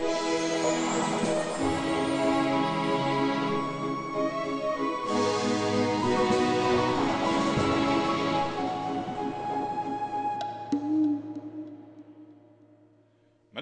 Madame,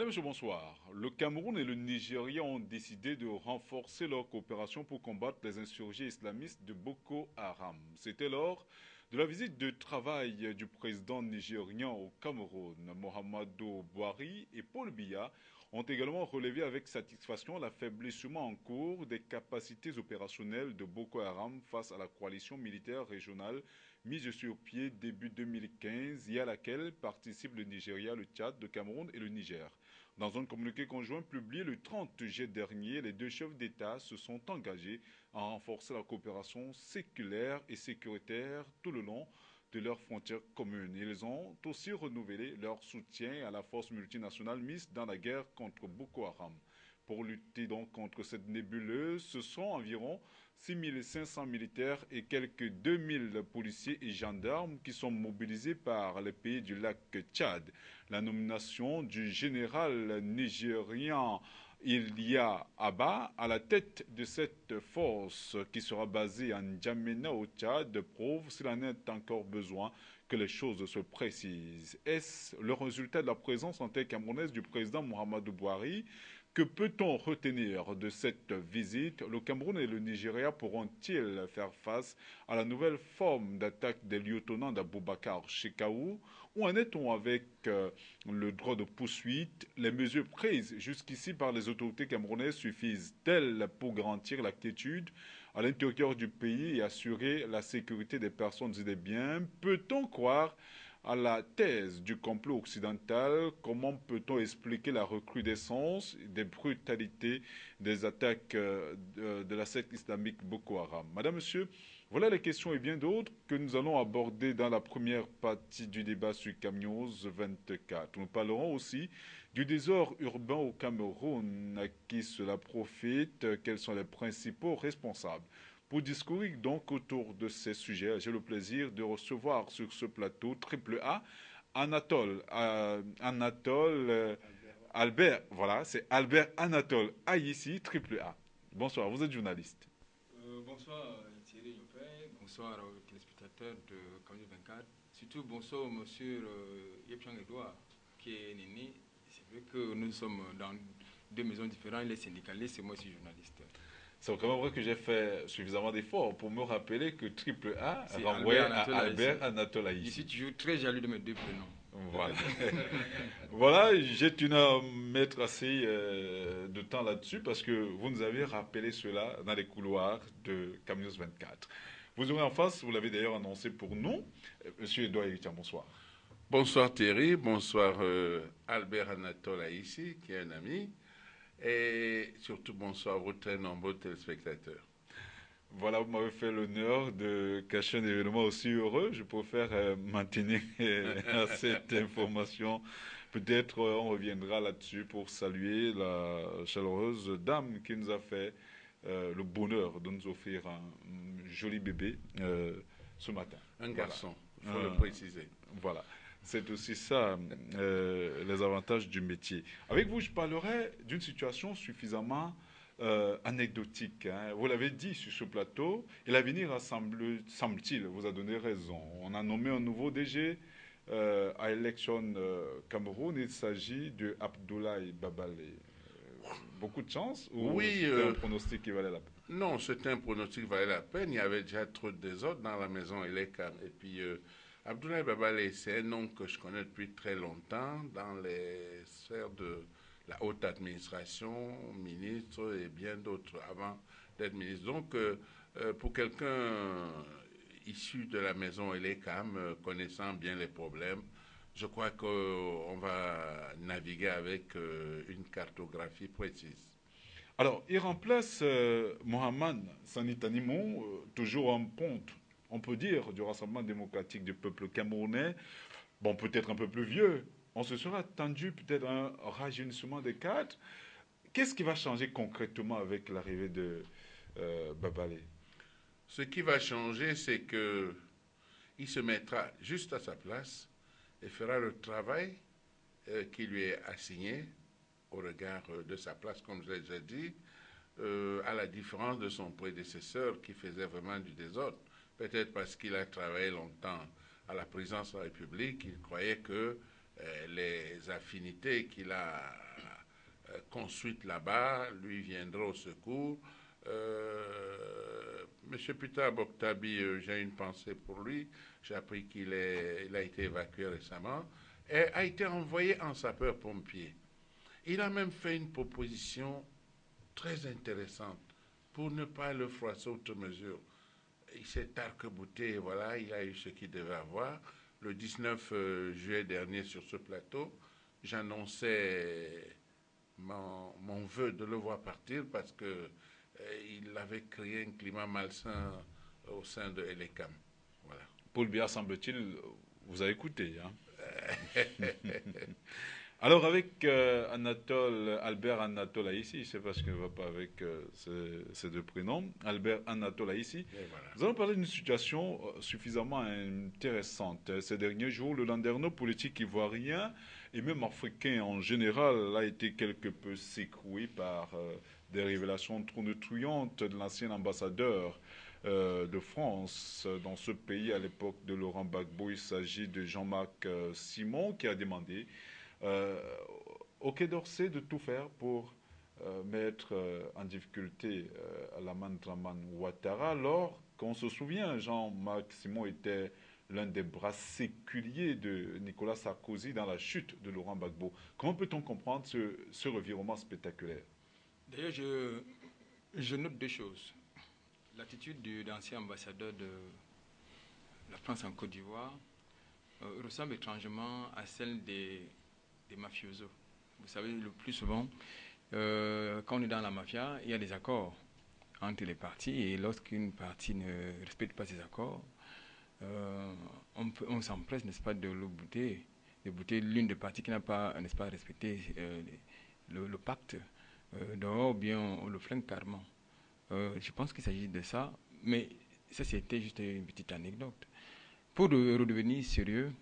monsieur, bonsoir. Le Cameroun et le Nigeria ont décidé de renforcer leur coopération pour combattre les insurgés islamistes de Boko Haram. C'était lors de la visite de travail du président nigérien au Cameroun. Mohamedou Buhari et Paul Biya ont également relevé avec satisfaction l'affaiblissement en cours des capacités opérationnelles de Boko Haram face à la coalition militaire régionale mise sur pied début 2015 et à laquelle participent le Nigeria, le Tchad, le Cameroun et le Niger. Dans un communiqué conjoint publié le 30 juillet dernier, les deux chefs d'État se sont engagés à renforcer la coopération séculaire et sécuritaire tout le long de leurs frontières communes. Ils ont aussi renouvelé leur soutien à la force multinationale mise dans la guerre contre Boko Haram. Pour lutter donc contre cette nébuleuse, ce sont environ 6 500 militaires et quelques 2000 policiers et gendarmes qui sont mobilisés par les pays du lac Tchad. La nomination du général nigérien Ilia Abba à la tête de cette force qui sera basée en N'Djamena au Tchad prouve, s'il en est encore besoin, que les choses se précisent. Est-ce le résultat de la présence en terre camerounaise du président Mohamedou Buhari? Que peut-on retenir de cette visite? Le Cameroun et le Nigeria pourront-ils faire face à la nouvelle forme d'attaque des lieutenants d'Aboubacar Shekau? Où en est-on avec le droit de poursuite? Les mesures prises jusqu'ici par les autorités camerounaises suffisent-elles pour garantir la quiétude à l'intérieur du pays et assurer la sécurité des personnes et des biens? Peut-on croire à la thèse du complot occidental? Comment peut-on expliquer la recrudescence des brutalités des attaques de la secte islamique Boko Haram? Madame, monsieur, voilà les questions et bien d'autres que nous allons aborder dans la première partie du débat sur Camnews 24. Nous parlerons aussi du désordre urbain au Cameroun, à qui cela profite, quels sont les principaux responsables. Pour discourir donc autour de ces sujets, j'ai le plaisir de recevoir sur ce plateau Triple A Albert, voilà, c'est Albert Anatole Aïssi, Triple A. Bonsoir, vous êtes journaliste. Bonsoir Thierry Yopé, bonsoir aux téléspectateurs de Canal 24. Surtout bonsoir monsieur Yepchang Edouard qui est Nini. C'est vrai que nous sommes dans deux maisons différentes, il est syndicaliste et moi aussi journaliste. C'est quand même vrai que j'ai fait suffisamment d'efforts pour me rappeler que Triple A C'est renvoyait Albert à Anatole Albert Aïssi. Anatole Je Aïssi. suis toujours très jaloux de mes deux prénoms. Voilà. Voilà, j'ai tenu à mettre assez de temps là-dessus parce que vous nous avez rappelé cela dans les couloirs de Camnews 24. Vous aurez en face, vous l'avez d'ailleurs annoncé pour nous, Monsieur Edouard Héritier, bonsoir. Bonsoir Thierry, bonsoir Albert Anatole ici, qui est un ami, et surtout bonsoir aux très nombreux téléspectateurs. Voilà, vous m'avez fait l'honneur de cacher un événement aussi heureux. Je préfère maintenir à cette information. Peut-être on reviendra là-dessus pour saluer la chaleureuse dame qui nous a fait le bonheur de nous offrir un joli bébé ce matin. Un Voilà. garçon, il faut le préciser. Voilà. C'est aussi ça, les avantages du métier. Avec vous, je parlerai d'une situation suffisamment anecdotique. Hein. Vous l'avez dit sur ce plateau, et l'avenir, semble-t-il, vous a donné raison. On a nommé un nouveau DG à Election Cameroun. Il s'agit de Abdoulaye Babalé. Beaucoup de chance ou Oui, c'était un pronostic qui valait la peine? non, c'était un pronostic qui valait la peine. Il y avait déjà trop de désordre dans la maison Eleka. Et puis, Abdoulaye Babalé, c'est un nom que je connais depuis très longtemps dans les sphères de la haute administration, ministre et bien d'autres avant d'être ministre. Donc, pour quelqu'un issu de la maison Elekam, connaissant bien les problèmes, je crois qu'on va naviguer avec une cartographie précise. Alors, il remplace Mohamed Sanitanimo, toujours en ponte, on peut dire, du Rassemblement démocratique du peuple camerounais. Bon, peut-être un peu plus vieux. On se sera attendu peut-être un rajeunissement des cadres. Qu'est-ce qui va changer concrètement avec l'arrivée de Babalé? Ce qui va changer, c'est que il se mettra juste à sa place et fera le travail qui lui est assigné au regard de sa place, comme je l'ai déjà dit, à la différence de son prédécesseur qui faisait vraiment du désordre. Peut-être parce qu'il a travaillé longtemps à la présidence de la République, il croyait que les affinités qu'il a construites là-bas lui viendraient au secours. Monsieur Peter Boktabi, j'ai une pensée pour lui. J'ai appris qu'il a été évacué récemment et a été envoyé en sapeur-pompier. Il a même fait une proposition très intéressante pour ne pas le froisser outre mesure. Il s'est arc-bouté et voilà, il a eu ce qu'il devait avoir. Le 19 juillet dernier sur ce plateau, j'annonçais mon vœu de le voir partir parce que il avait créé un climat malsain au sein de Elecam. Voilà. Paul Biya, semble-t-il, vous a écouté. Hein. Alors avec Albert Anatole ici, je ne sais pas ce qui ne va pas avec ces deux prénoms, Albert Anatole ici, Voilà. nous allons parler d'une situation suffisamment intéressante. Ces derniers jours, le landerneau politique ivoirien et même africain en général a été quelque peu secoué par des révélations tonitruantes de l'ancien ambassadeur de France dans ce pays à l'époque de Laurent Gbagbo. Il s'agit de Jean-Marc Simon qui a demandé euh, au Quai d'Orsay de tout faire pour mettre en difficulté Alaman Draman Ouattara, alors qu'on se souvient, Jean-Marc Simon était l'un des bras séculiers de Nicolas Sarkozy dans la chute de Laurent Gbagbo. Comment peut-on comprendre ce revirement spectaculaire? D'ailleurs, je note deux choses. L'attitude de l'ancien ambassadeur de la France en Côte d'Ivoire ressemble étrangement à celle des mafiosos. Vous savez, le plus souvent, quand on est dans la mafia, il y a des accords entre les parties et lorsqu'une partie ne respecte pas ces accords, on s'empresse, n'est-ce pas, de bouter l'une des parties qui n'a pas, n'est-ce pas, respecté le pacte dehors, ou bien on le flingue carrément. Je pense qu'il s'agit de ça, mais ça c'était juste une petite anecdote. Pour redevenir sérieux,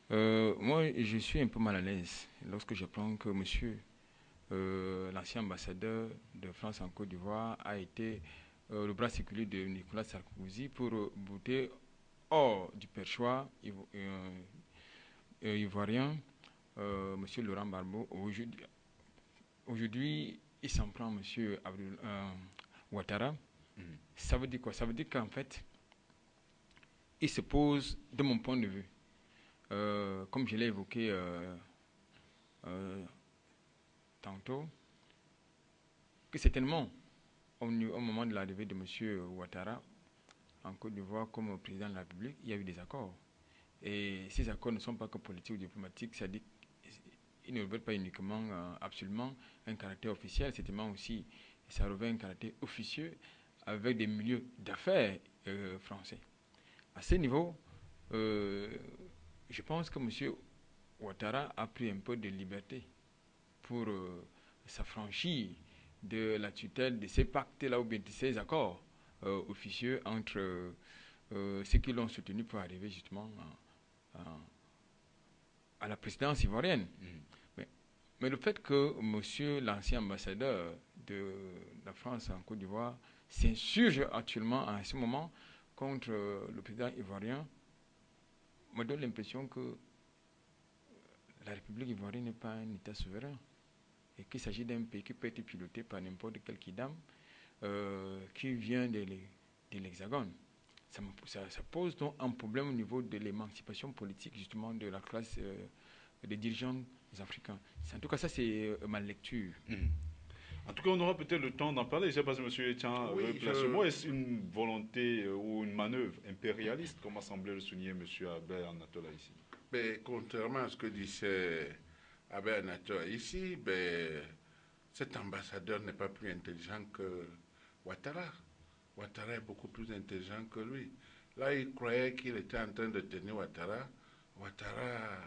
moi je suis un peu mal à l'aise lorsque j'apprends que monsieur, l'ancien ambassadeur de France en Côte d'Ivoire, a été le bras séculier de Nicolas Sarkozy pour bouter hors du perchoir ivoirien, monsieur Laurent Gbagbo. Aujourd'hui, il s'en prend monsieur Ouattara. Ça veut dire quoi? Ça veut dire qu'en fait, il se pose, de mon point de vue, comme je l'ai évoqué tantôt, que certainement, au moment de l'arrivée de M. Ouattara en Côte d'Ivoire comme président de la République, il y a eu des accords. Et ces accords ne sont pas que politiques ou diplomatiques, c'est-à-dire qu'ils ne revêtent pas uniquement, absolument, un caractère officiel, certainement aussi, ça revêt un caractère officieux avec des milieux d'affaires français. À ce niveau, je pense que M. Ouattara a pris un peu de liberté pour s'affranchir de la tutelle de ces pactes-là ou bien de ces accords officieux entre ceux qui l'ont soutenu pour arriver justement à la présidence ivoirienne. Mais le fait que monsieur l'ancien ambassadeur de la France en Côte d'Ivoire s'insurge actuellement à ce moment contre le président ivoirien me donne l'impression que la République ivoirienne n'est pas un État souverain et qu'il s'agit d'un pays qui peut être piloté par n'importe quel kidam qui vient de l'Hexagone. Ça pose donc un problème au niveau de l'émancipation politique justement de la classe des dirigeants africains. En tout cas, ça c'est ma lecture. En tout cas, on aura peut-être le temps d'en parler. Je ne sais pas si M. Etienne veut placer le mot. Est-ce une volonté ou une manœuvre impérialiste, comme a semblé le souligner M. Albert Anatola ici? Mais contrairement à ce que disait Albert Anatola ici, cet ambassadeur n'est pas plus intelligent que Ouattara. Ouattara est beaucoup plus intelligent que lui. Là, il croyait qu'il était en train de tenir Ouattara. Ouattara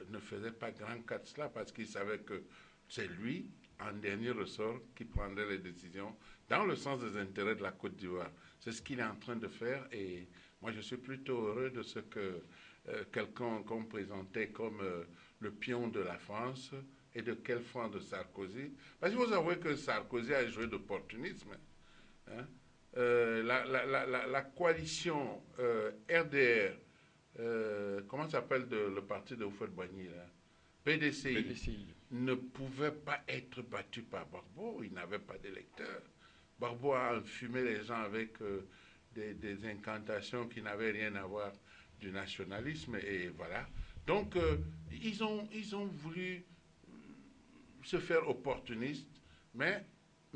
ne faisait pas grand cas de cela parce qu'il savait que c'est lui, en dernier ressort, qui prendrait les décisions dans le sens des intérêts de la Côte d'Ivoire. C'est ce qu'il est en train de faire et moi je suis plutôt heureux de ce que quelqu'un qu'on présentait comme le pion de la France et de quel flanc de Sarkozy. Parce qu'il faut avouer que Sarkozy a joué d'opportunisme. Hein. La coalition RDR, comment s'appelle le parti de Houphouët-Boigny là? PDCI, ne pouvait pas être battu par Barbeau. Il n'avait pas d'électeurs. Barbeau a enfumé les gens avec des incantations qui n'avaient rien à voir du nationalisme, et voilà. Donc, ils ont voulu se faire opportunistes, mais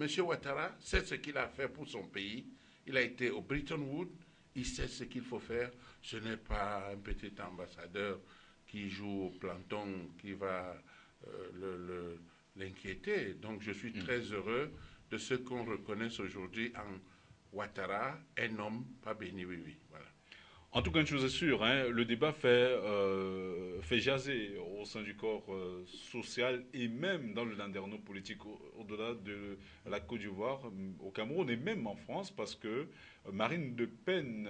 M. Ouattara sait ce qu'il a fait pour son pays. Il a été au Bretton Woods, il sait ce qu'il faut faire. Ce n'est pas un petit ambassadeur qui joue au planton qui va l'inquiéter. Donc, je suis très heureux de ce qu'on reconnaisse aujourd'hui en Ouattara, un homme pas béni, oui, oui. Voilà. En tout cas, une chose est sûre, hein, le débat fait jaser au sein du corps social et même dans le landerneau politique au-delà de la Côte d'Ivoire, au Cameroun et même en France, parce que Marine Le Pen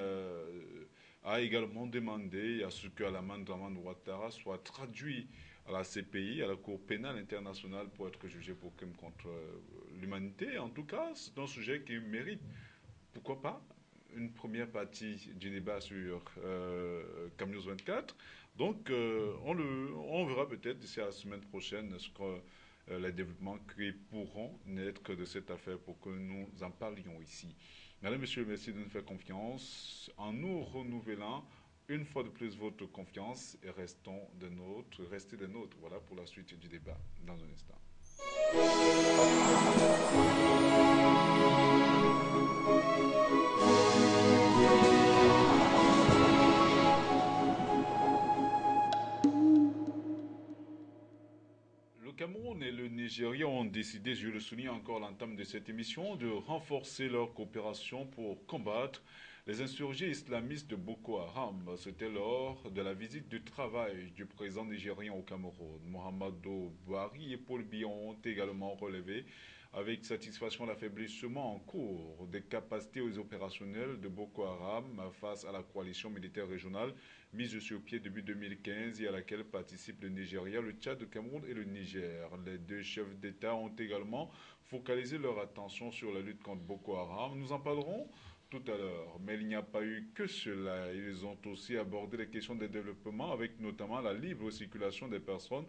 a également demandé à ce que Alaman Dramane Ouattara soit traduit à la CPI, à la Cour pénale internationale, pour être jugé pour crime contre l'humanité. En tout cas, c'est un sujet qui mérite, pourquoi pas, une première partie du débat sur CamNews 24. Donc, on verra peut-être d'ici à la semaine prochaine ce que les développements qui pourront naître de cette affaire pour que nous en parlions ici. Mesdames, Messieurs, merci de nous faire confiance en nous renouvelant une fois de plus votre confiance et restez des nôtres. Voilà pour la suite du débat dans un instant. Le Cameroun et le Nigeria ont décidé, je le souligne encore à l'entame de cette émission, de renforcer leur coopération pour combattre les insurgés islamistes de Boko Haram. C'était lors de la visite de travail du président nigérien au Cameroun. Muhammadu Buhari et Paul Biya ont également relevé avec satisfaction l'affaiblissement en cours des capacités opérationnelles de Boko Haram face à la coalition militaire régionale mise sur pied depuis 2015 et à laquelle participent le Nigeria, le Tchad, le Cameroun et le Niger. Les deux chefs d'État ont également focalisé leur attention sur la lutte contre Boko Haram. Nous en parlerons tout à l'heure, mais il n'y a pas eu que cela. Ils ont aussi abordé les questions de développement avec notamment la libre circulation des personnes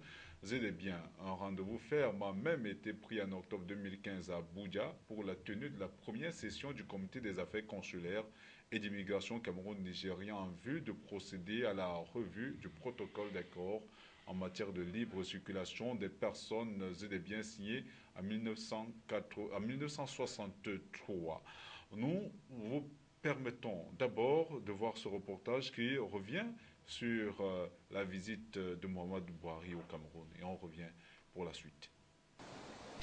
et des biens. Un rendez-vous ferme a même été pris en octobre 2015 à Abuja pour la tenue de la première session du comité des affaires consulaires et d'immigration Cameroun-Nigérien en vue de procéder à la revue du protocole d'accord en matière de libre circulation des personnes et des biens signé en 1963. Nous vous permettons d'abord de voir ce reportage qui revient sur la visite de Muhammadu Buhari au Cameroun. Et on revient pour la suite.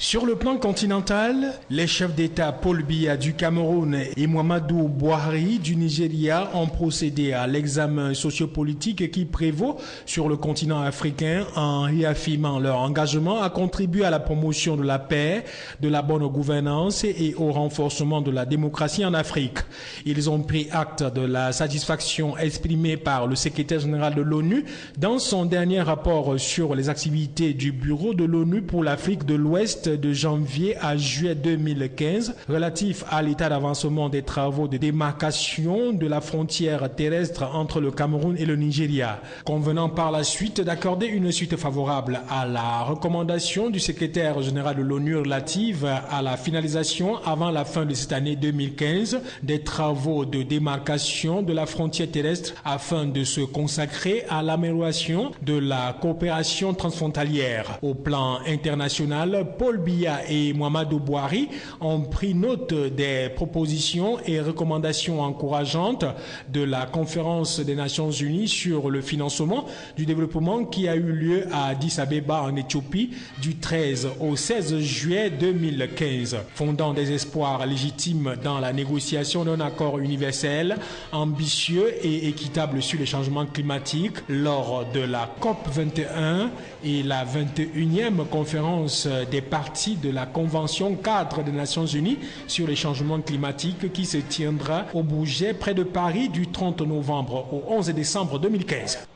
Sur le plan continental, les chefs d'État Paul Biya du Cameroun et Muhammadu Buhari du Nigeria ont procédé à l'examen sociopolitique qui prévaut sur le continent africain en réaffirmant leur engagement à contribuer à la promotion de la paix, de la bonne gouvernance et au renforcement de la démocratie en Afrique. Ils ont pris acte de la satisfaction exprimée par le secrétaire général de l'ONU dans son dernier rapport sur les activités du Bureau de l'ONU pour l'Afrique de l'Ouest de janvier à juillet 2015 relatif à l'état d'avancement des travaux de démarcation de la frontière terrestre entre le Cameroun et le Nigeria, convenant par la suite d'accorder une suite favorable à la recommandation du secrétaire général de l'ONU relative à la finalisation avant la fin de cette année 2015 des travaux de démarcation de la frontière terrestre afin de se consacrer à l'amélioration de la coopération transfrontalière. Au plan international, Paul Biya et Muhammadu Buhari ont pris note des propositions et recommandations encourageantes de la conférence des Nations Unies sur le financement du développement qui a eu lieu à Addis Abeba en Éthiopie du 13 au 16 juillet 2015, fondant des espoirs légitimes dans la négociation d'un accord universel, ambitieux et équitable sur les changements climatiques lors de la COP 21 et la 21e conférence des parties de la Convention cadre des Nations Unies sur les changements climatiques qui se tiendra au Bourget près de Paris du 30 novembre au 11 décembre 2015.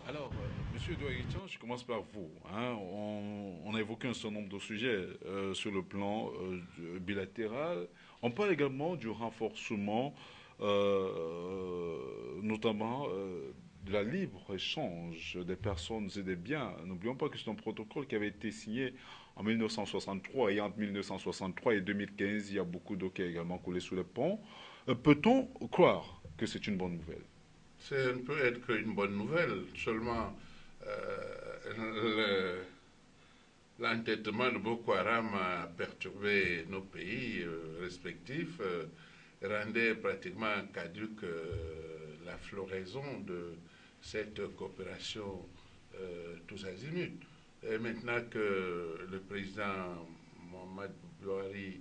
Alors, monsieur Monsieur Douaïtian, je commence par vous. Hein. On a évoqué un certain nombre de sujets sur le plan bilatéral. On parle également du renforcement, notamment de la libre-échange des personnes et des biens. N'oublions pas que c'est un protocole qui avait été signé en 1963 et entre 1963 et 2015, il y a beaucoup d'eau qui a également coulé sous les ponts. Peut-on croire que c'est une bonne nouvelle? Ça ne peut être qu'une bonne nouvelle. Seulement, l'entêtement de Boko Haram a perturbé nos pays respectifs, rendait pratiquement caduque la floraison de cette coopération tous azimuts. Et maintenant que le président Mohamed Buhari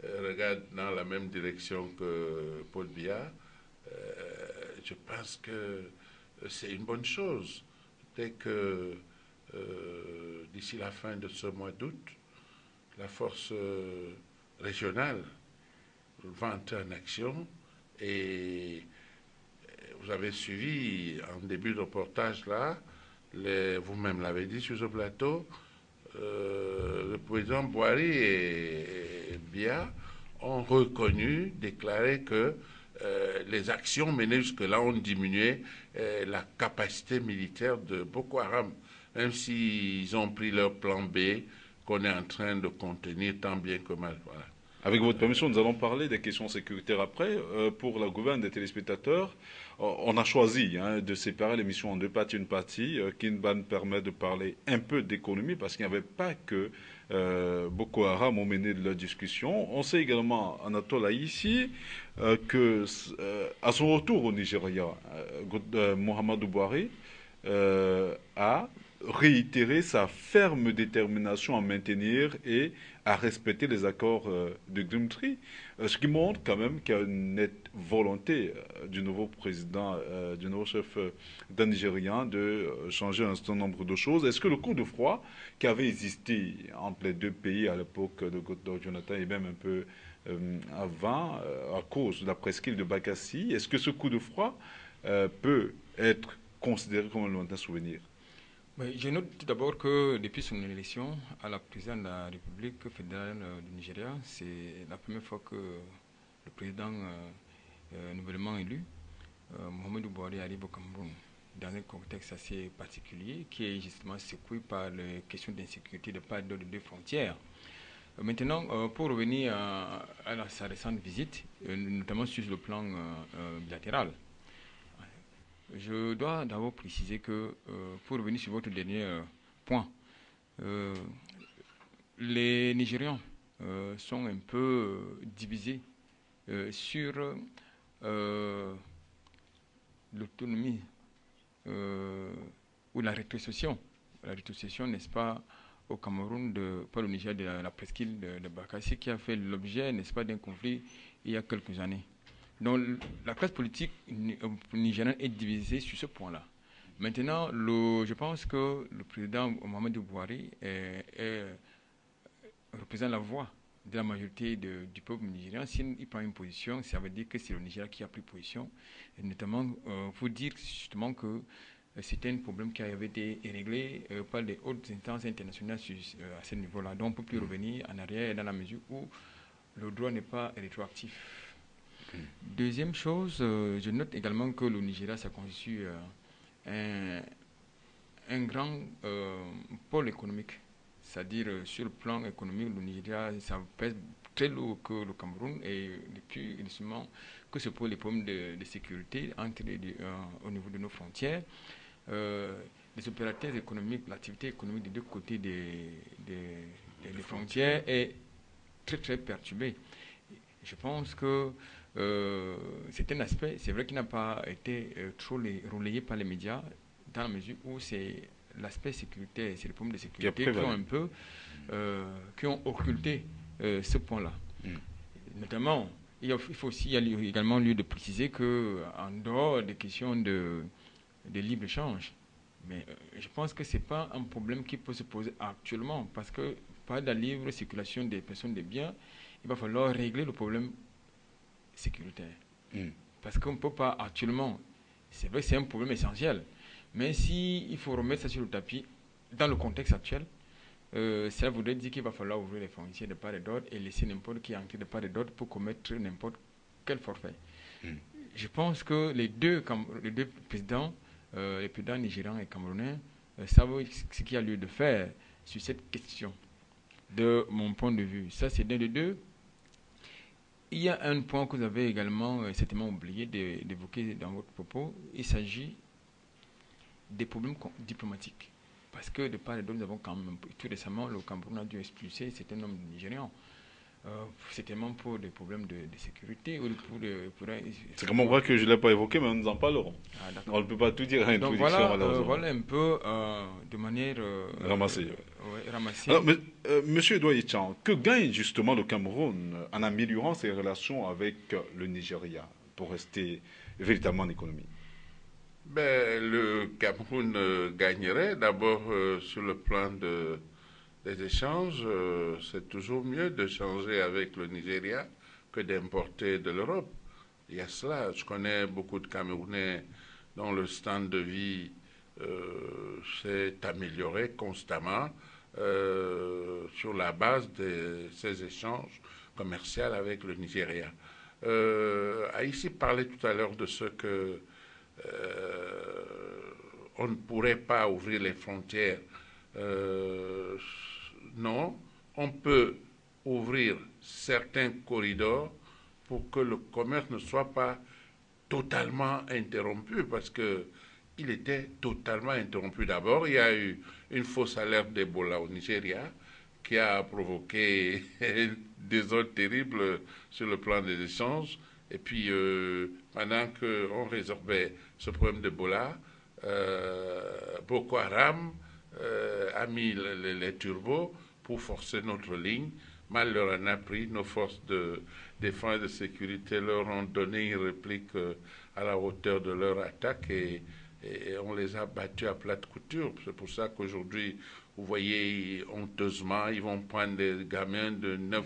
regarde dans la même direction que Paul Biya, je pense que c'est une bonne chose. Dès que d'ici la fin de ce mois d'août, la force régionale va entrer en action et vous avez suivi en début de reportage là, vous-même l'avez dit sur ce plateau, le président Buhari et Biya ont reconnu, déclaré que les actions menées jusque-là ont diminué la capacité militaire de Boko Haram, même s'ils ont pris leur plan B qu'on est en train de contenir tant bien que mal. Voilà. Avec votre permission, nous allons parler des questions sécuritaires après. Pour la gouverne des téléspectateurs, on a choisi de séparer l'émission en deux parties. Une partie qui nous permet de parler un peu d'économie, parce qu'il n'y avait pas que Boko Haram ont mené de la discussion. On sait également, Anatole ici, que à son retour au Nigeria, Mohamedou Buhari a réitéré sa ferme détermination à maintenir et à respecter les accords de Grimtree, ce qui montre quand même qu'il y a une nette volonté du nouveau président, du nouveau chef d'un Nigérian de changer un certain nombre de choses. Est-ce que le coup de froid qui avait existé entre les deux pays à l'époque de Goodluck Jonathan et même un peu avant, à cause de la presqu'île de Bakassi, est-ce que ce coup de froid peut être considéré comme un lointain souvenir? Je note tout d'abord que depuis son élection à la présidence de la République fédérale du Nigeria, c'est la première fois que le président nouvellement élu, Mohamedou Buhari, arrive au Cameroun dans un contexte assez particulier qui est justement secoué par les questions d'insécurité de part et d'autre des deux frontières. Maintenant, pour revenir à sa récente visite, notamment sur le plan bilatéral, je dois d'abord préciser que, pour revenir sur votre dernier point, les Nigérians sont un peu divisés sur l'autonomie ou la rétrocession. La rétrocession, n'est-ce pas, au Cameroun, par le Niger, de la presqu'île de Bakassi, qui a fait l'objet, n'est-ce pas, d'un conflit il y a quelques années. Donc la classe politique nigérienne est divisée sur ce point-là. Maintenant, je pense que le président Mohamedou Buhari représente la voix de la majorité du peuple nigérien. S'il prend une position, ça veut dire que c'est le Nigeria qui a pris position. Et notamment, pour dire justement que c'était un problème qui avait été réglé par les hautes instances internationales à ce niveau-là. Donc on ne peut plus revenir en arrière dans la mesure où le droit n'est pas rétroactif. Deuxième chose, je note également que le Nigeria, ça constitue un grand pôle économique. C'est-à-dire, sur le plan économique, le Nigeria, ça pèse très lourd que le Cameroun, et depuis récemment que se posent les problèmes de sécurité au niveau de nos frontières. Les opérateurs économiques, l'activité économique des deux côtés des frontières est très très perturbée. Je pense que c'est un aspect, c'est vrai qu'il n'a pas été trop relayé par les médias, dans la mesure où c'est l'aspect sécuritaire, c'est les problèmes de sécurité qui ont occulté ce point-là. Notamment, il faut aussi également lieu de préciser qu'en dehors des questions de libre-échange, mais je pense que ce n'est pas un problème qui peut se poser actuellement, parce que par la libre circulation des personnes et des biens, il va falloir régler le problème sécuritaire. Parce qu'on ne peut pas actuellement, c'est vrai que c'est un problème essentiel, Mais s'il faut remettre ça sur le tapis, dans le contexte actuel, cela voudrait dire qu'il va falloir ouvrir les frontières de part et d'autre et laisser n'importe qui entrer de part et d'autre pour commettre n'importe quel forfait. Je pense que les deux présidents, les présidents nigérians et camerounais, savent ce qu'il y a lieu de faire sur cette question, de mon point de vue. Ça, c'est l'un des deux. Il y a un point que vous avez également certainement oublié d'évoquer dans votre propos. Il s'agit des problèmes diplomatiques. Parce que de part et d'autre, nous avons quand même, tout récemment, le Cameroun a dû expulser certains hommes nigérians. Certainement pour des problèmes de sécurité. C'est comme on voit que je ne l'ai pas évoqué, mais nous en parlerons. On ne peut pas tout dire à donc voilà un peu de manière ramassée. Alors, Monsieur Edouard Yichan, que gagne justement le Cameroun en améliorant ses relations avec le Nigeria pour rester véritablement en économie? Le Cameroun gagnerait d'abord sur le plan des échanges. C'est toujours mieux de changer avec le Nigeria que d'importer de l'Europe. Il y a cela. Je connais beaucoup de Camerounais dont le standard de vie s'est amélioré constamment sur la base de ces échanges commerciaux avec le Nigeria. Aïssi parlait tout à l'heure de ce que on ne pourrait pas ouvrir les frontières. Non, on peut ouvrir certains corridors pour que le commerce ne soit pas totalement interrompu, parce qu'il était totalement interrompu. D'abord, il y a eu une fausse alerte d'Ebola au Nigeria qui a provoqué des ordres terribles sur le plan des échanges. Et puis, pendant qu'on résorbait ce problème d'Ebola, Boko Haram a mis les turbos pour forcer notre ligne. Mal leur en a pris. Nos forces de défense et de sécurité leur ont donné une réplique à la hauteur de leur attaque et on les a battus à plate couture. C'est pour ça qu'aujourd'hui, vous voyez, honteusement, ils vont prendre des gamins de 9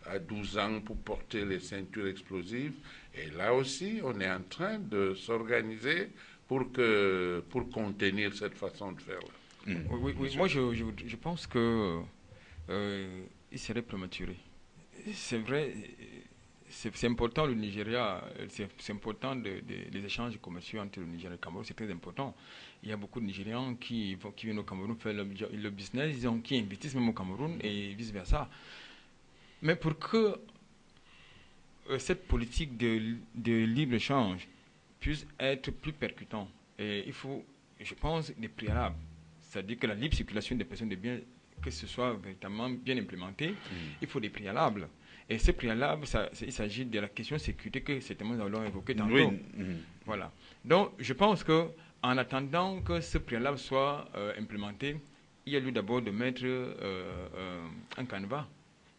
à 12 ans pour porter les ceintures explosives. Et là aussi, on est en train de s'organiser pour contenir cette façon de faire. Oui. Moi, je pense que il serait prématuré. C'est vrai, c'est important le Nigeria, c'est important les échanges commerciaux entre le Nigeria et le Cameroun, c'est très important. Il y a beaucoup de Nigérians qui viennent au Cameroun faire le business, qui investissent même au Cameroun et vice-versa. Mais pour que cette politique de libre-échange puisse être plus percutante, il faut, je pense, des préalables. C'est-à-dire que la libre circulation des personnes et des biens, que ce soit véritablement bien implémenté, il faut des préalables. Et ces préalables, il s'agit de la question de sécurité que certainement nous allons évoquer tantôt. Oui. Voilà. Donc, je pense qu'en attendant que ce préalable soit implémenté, il y a lieu d'abord de mettre un canevas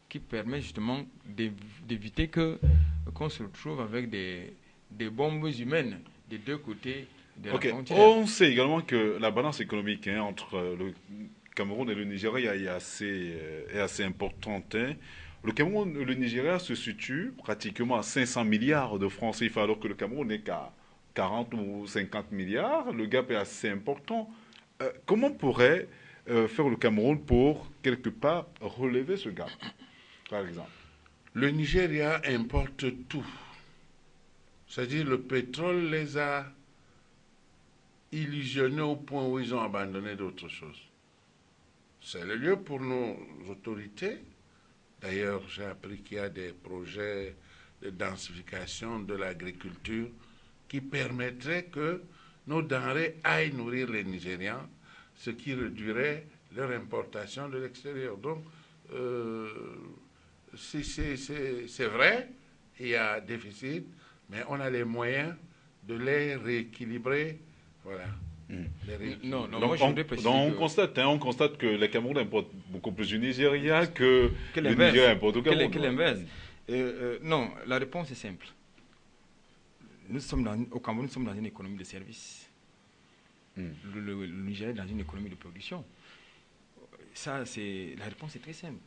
qui permet justement d'éviter qu'on se retrouve avec des bombes humaines des deux côtés de la frontière. On sait également que la balance économique entre le Cameroun et le Nigeria est assez importante. Le Cameroun et le Nigeria se situent pratiquement à 500 milliards de francs CFA, alors que le Cameroun n'est qu'à 40 ou 50 milliards. Le gap est assez important. Comment pourrait faire le Cameroun pour, quelque part, relever ce gap, par exemple? Le Nigeria importe tout. C'est-à-dire le pétrole les a illusionnés au point où ils ont abandonné d'autres choses. C'est le lieu pour nos autorités. D'ailleurs, j'ai appris qu'il y a des projets de densification de l'agriculture qui permettraient que nos denrées aillent nourrir les Nigérians, ce qui réduirait leur importation de l'extérieur. Donc, c'est vrai, il y a déficit, mais on a les moyens de les rééquilibrer. Voilà. On constate que les Camerounais importent beaucoup plus du Nigeria que le Nigeria importe au Cameroun. Que l'inverse. Non, la réponse est simple. Au Cameroun, nous sommes dans une économie de service. Le Nigeria est dans une économie de production. La réponse est très simple.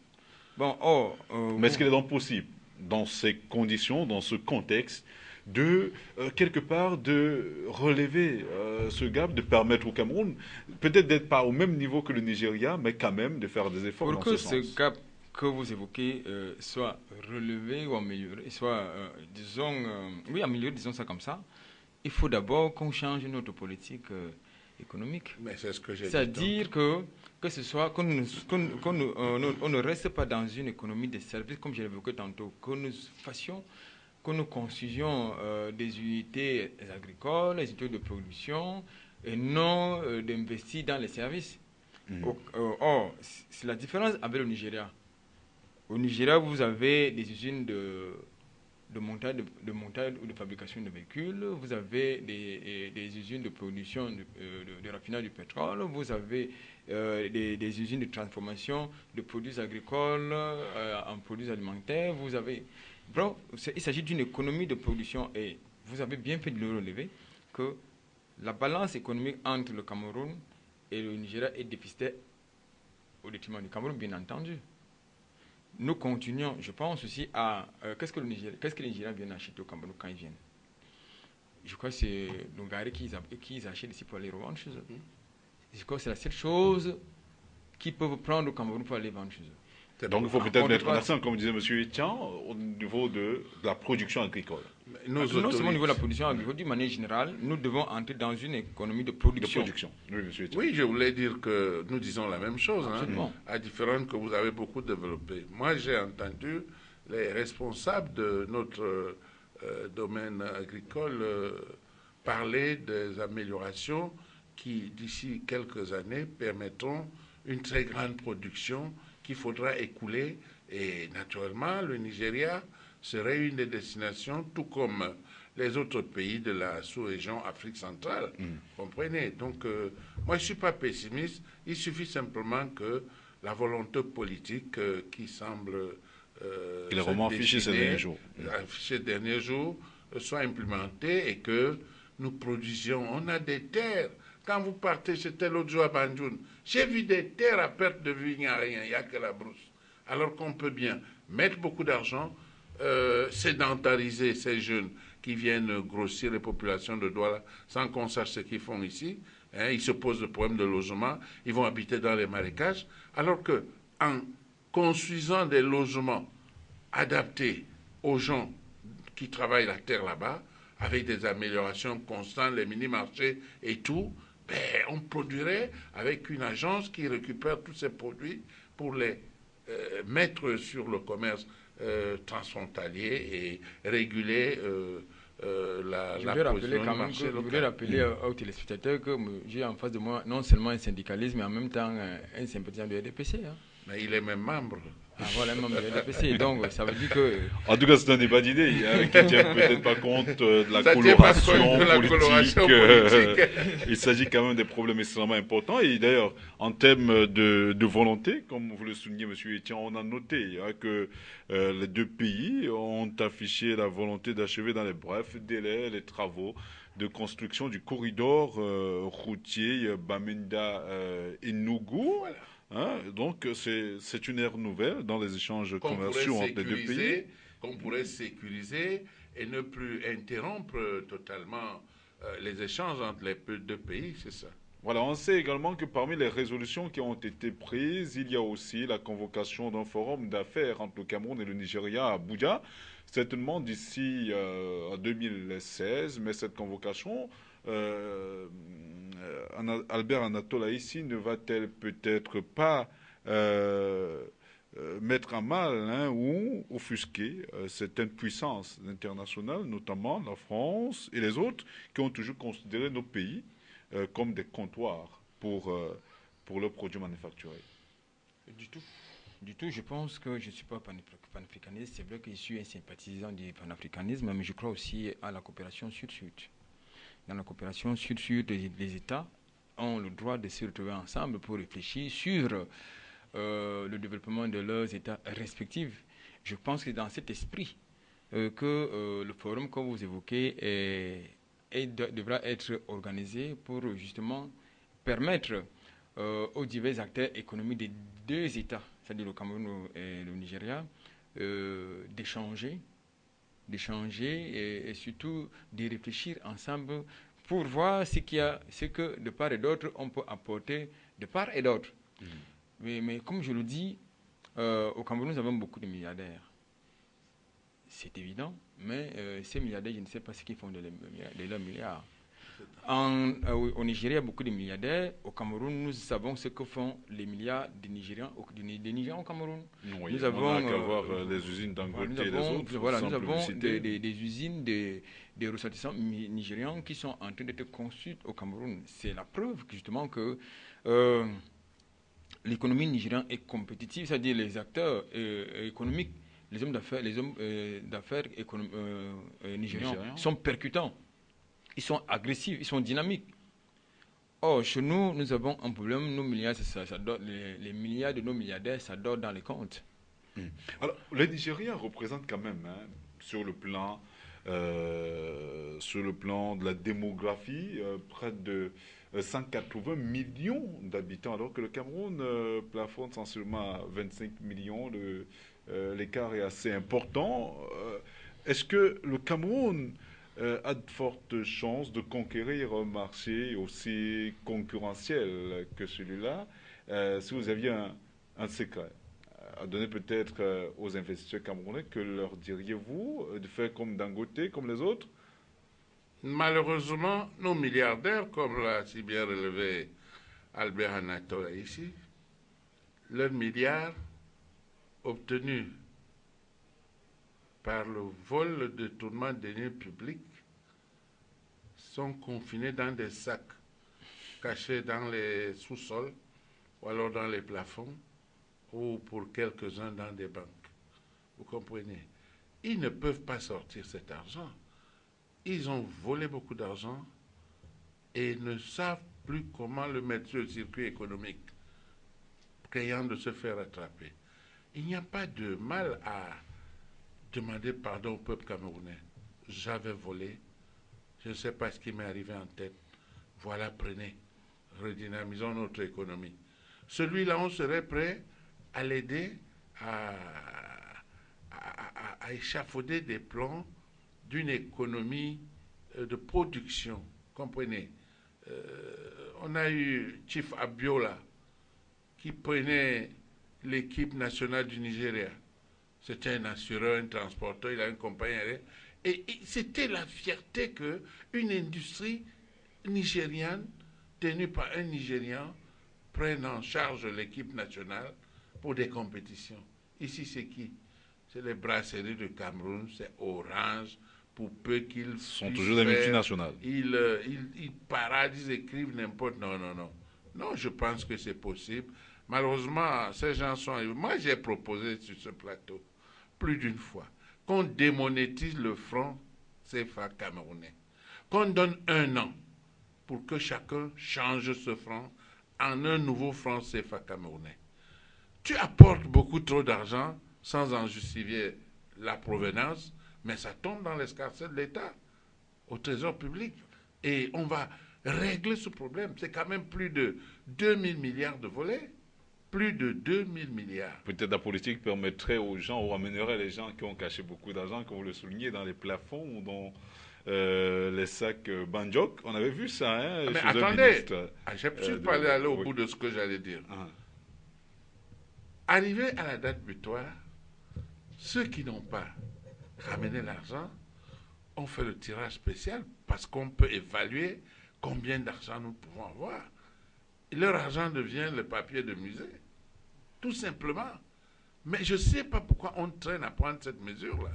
Mais est-ce qu'il est donc possible, dans ces conditions, dans ce contexte, quelque part, de relever ce gap, de permettre au Cameroun, peut-être d'être pas au même niveau que le Nigeria, mais quand même de faire des efforts Pour dans que ce ce sens. gap que vous évoquez soit relevé ou amélioré, soit, disons, oui, amélioré, disons ça comme ça, il faut d'abord qu'on change notre politique économique. Mais c'est ce que j'ai dit C'est-à-dire que ce soit on ne reste pas dans une économie de services, comme je l'évoquais tantôt, que nous construisions des unités agricoles, des unités de production, et non d'investir dans les services. Or, c'est la différence avec le Nigeria. Au Nigeria, vous avez des usines de montage ou de fabrication de véhicules, vous avez des usines de production de raffinage du pétrole, vous avez des usines de transformation de produits agricoles en produits alimentaires, vous avez... Bon, il s'agit d'une économie de production et vous avez bien fait de le relever que la balance économique entre le Cameroun et le Nigeria est déficitaire au détriment du Cameroun, bien entendu. Nous continuons, je pense aussi à... qu'est-ce que les Nigériens viennent acheter au Cameroun quand ils viennent? Je crois que c'est l'Hongrie qu'ils achètent ici pour aller revendre chez eux. Je crois que c'est la seule chose qu'ils peuvent prendre au Cameroun pour aller vendre chez eux. Donc il faut peut-être mettre un accent, comme disait M. Etienne, au niveau de la production agricole. Non seulement au niveau de la production agricole, d'une manière générale, nous devons entrer dans une économie de production. De production. Oui, M. Etienne. Oui, je voulais dire que nous disons la même chose, Absolument. à différentes que vous avez beaucoup développées. Moi, j'ai entendu les responsables de notre domaine agricole parler des améliorations qui, d'ici quelques années, permettront une très grande production qu'il faudra écouler. Et naturellement, le Nigeria serait une des destinations, tout comme les autres pays de la sous-région Afrique centrale. Comprenez? Donc, moi, je ne suis pas pessimiste. Il suffit simplement que la volonté politique qui semble il est vraiment affiché ces derniers jours. Ces derniers jours soit implémentée et que nous produisions. On a des terres. Quand vous partez, c'était l'autre jour à Banjoun, j'ai vu des terres à perte de vue, il n'y a rien, il n'y a que la brousse. Alors qu'on peut bien mettre beaucoup d'argent, sédentariser ces jeunes qui viennent grossir les populations de Douala sans qu'on sache ce qu'ils font ici. Hein, ils se posent le problème de logement, ils vont habiter dans les marécages, alors que en construisant des logements adaptés aux gens qui travaillent la terre là-bas, avec des améliorations constantes, les mini-marchés et tout, ben, on produirait avec une agence qui récupère tous ces produits pour les mettre sur le commerce transfrontalier et réguler la position du marché local. Je voulais rappeler aux téléspectateurs que j'ai en face de moi non seulement un syndicaliste, mais en même temps un sympathisant du RDPC. Hein. Mais il est même membre. Ah, voilà, un membre du RDPC. Donc, ça veut dire que... En tout cas, c'est un débat d'idées qui ne tient peut-être pas compte de la coloration politique. Il s'agit quand même des problèmes extrêmement importants. Et d'ailleurs, en termes de volonté, comme vous le soulignez, M. Etienne, on a noté que les deux pays ont affiché la volonté d'achever dans les brefs délais les travaux de construction du corridor routier Bamenda-Enugu. Voilà. Hein, donc c'est une ère nouvelle dans les échanges commerciaux entre les deux pays. Qu'on pourrait sécuriser et ne plus interrompre totalement les échanges entre les deux pays, c'est ça. Voilà, on sait également que parmi les résolutions qui ont été prises, il y a aussi la convocation d'un forum d'affaires entre le Cameroun et le Nigeria à Abuja, certainement d'ici en 2016, mais cette convocation... Albert Anatole ici ne va-t-elle peut-être pas mettre à mal ou offusquer certaines puissances internationales, notamment la France et les autres, qui ont toujours considéré nos pays comme des comptoirs pour leurs produits manufacturés? Du tout. Du tout, je pense que je ne suis pas panafricaniste. C'est vrai que je suis un sympathisant du panafricanisme, mais je crois aussi à la coopération sud-sud. Dans la coopération sud-sud, les États ont le droit de se retrouver ensemble pour réfléchir sur le développement de leurs États respectifs. Je pense que dans cet esprit que le forum que vous évoquez devra être organisé pour justement permettre aux divers acteurs économiques des deux États, c'est-à-dire le Cameroun et le Nigeria, d'échanger d'échanger et surtout de réfléchir ensemble pour voir ce que de part et d'autre on peut apporter de part et d'autre. Mais comme je le dis, au Cameroun, nous avons beaucoup de milliardaires. C'est évident, mais ces milliardaires, je ne sais pas ce qu'ils font de leurs milliards. Au Nigeria, il y a beaucoup de milliardaires. Au Cameroun, nous savons ce que font les milliards des Nigérians au Cameroun. Oui, nous avons qu'à voir les usines Dangote et les autres. Voilà, nous avons des usines, des ressortissants nigérians qui sont en train d'être conçus au Cameroun. C'est la preuve justement que l'économie nigériane est compétitive, c'est-à-dire les acteurs économiques, les hommes d'affaires nigérians sont percutants. Ils sont agressifs, ils sont dynamiques. Or, chez nous, nous avons un problème. Nos milliards, les milliards de nos milliardaires, ça dort dans les comptes. Alors, les Nigériens représentent quand même, sur le plan de la démographie, près de 180 millions d'habitants, alors que le Cameroun plafonne sensiblement à 25 millions. L'écart est assez important. Est-ce que le Cameroun a de fortes chances de conquérir un marché aussi concurrentiel que celui-là? Si vous aviez un secret à donner peut-être aux investisseurs camerounais, que leur diriez-vous de faire comme Dangote, comme les autres? Malheureusement, nos milliardaires, comme l'a si bien relevé Albert Anatola ici, leurs milliards obtenus par le vol, le détournement des deniers publics sont confinés dans des sacs cachés dans les sous-sols ou alors dans les plafonds ou pour quelques-uns dans des banques. Vous comprenez? Ils ne peuvent pas sortir cet argent. Ils ont volé beaucoup d'argent et ne savent plus comment le mettre sur le circuit économique, craignant de se faire attraper. Il n'y a pas de mal à demander pardon au peuple camerounais. J'avais volé, je ne sais pas ce qui m'est arrivé en tête. Voilà, prenez, redynamisons notre économie. Celui-là, on serait prêt à l'aider à échafauder des plans d'une économie de production. Comprenez? On a eu Chief Abiola qui prenait l'équipe nationale du Nigeria. C'était un assureur, un transporteur, il a une compagnie aérienne. Et c'était la fierté qu'une industrie nigériane, tenue par un Nigérian, prenne en charge l'équipe nationale pour des compétitions. Ici, c'est qui? C'est les brasseries de Cameroun, c'est Orange, pour peu qu'ils sont toujours des multinationales. Ils paradent, ils écrivent n'importe. Non. Non, je pense que c'est possible. Malheureusement, ces gens sont arrivés. Moi, j'ai proposé sur ce plateau, plus d'une fois, qu'on démonétise le franc CFA camerounais. Qu'on donne 1 an pour que chacun change ce franc en un nouveau franc CFA camerounais. Tu apportes beaucoup trop d'argent sans en justifier la provenance, mais ça tombe dans l'escarcelle de l'État, au trésor public. Et on va régler ce problème. C'est quand même plus de 2000 milliards de volets. Plus de 2000 milliards. Peut-être la politique permettrait aux gens, ou amènerait les gens qui ont caché beaucoup d'argent, comme vous le soulignez, dans les plafonds ou dans les sacs Banjok. On avait vu ça, mais chez attendez, je ne suis pas allé au bout de ce que j'allais dire. Arrivé à la date butoir, ceux qui n'ont pas ramené l'argent ont fait le tirage spécial parce qu'on peut évaluer combien d'argent nous pouvons avoir. Et leur argent devient le papier de musée. Tout simplement. Mais je ne sais pas pourquoi on traîne à prendre cette mesure-là.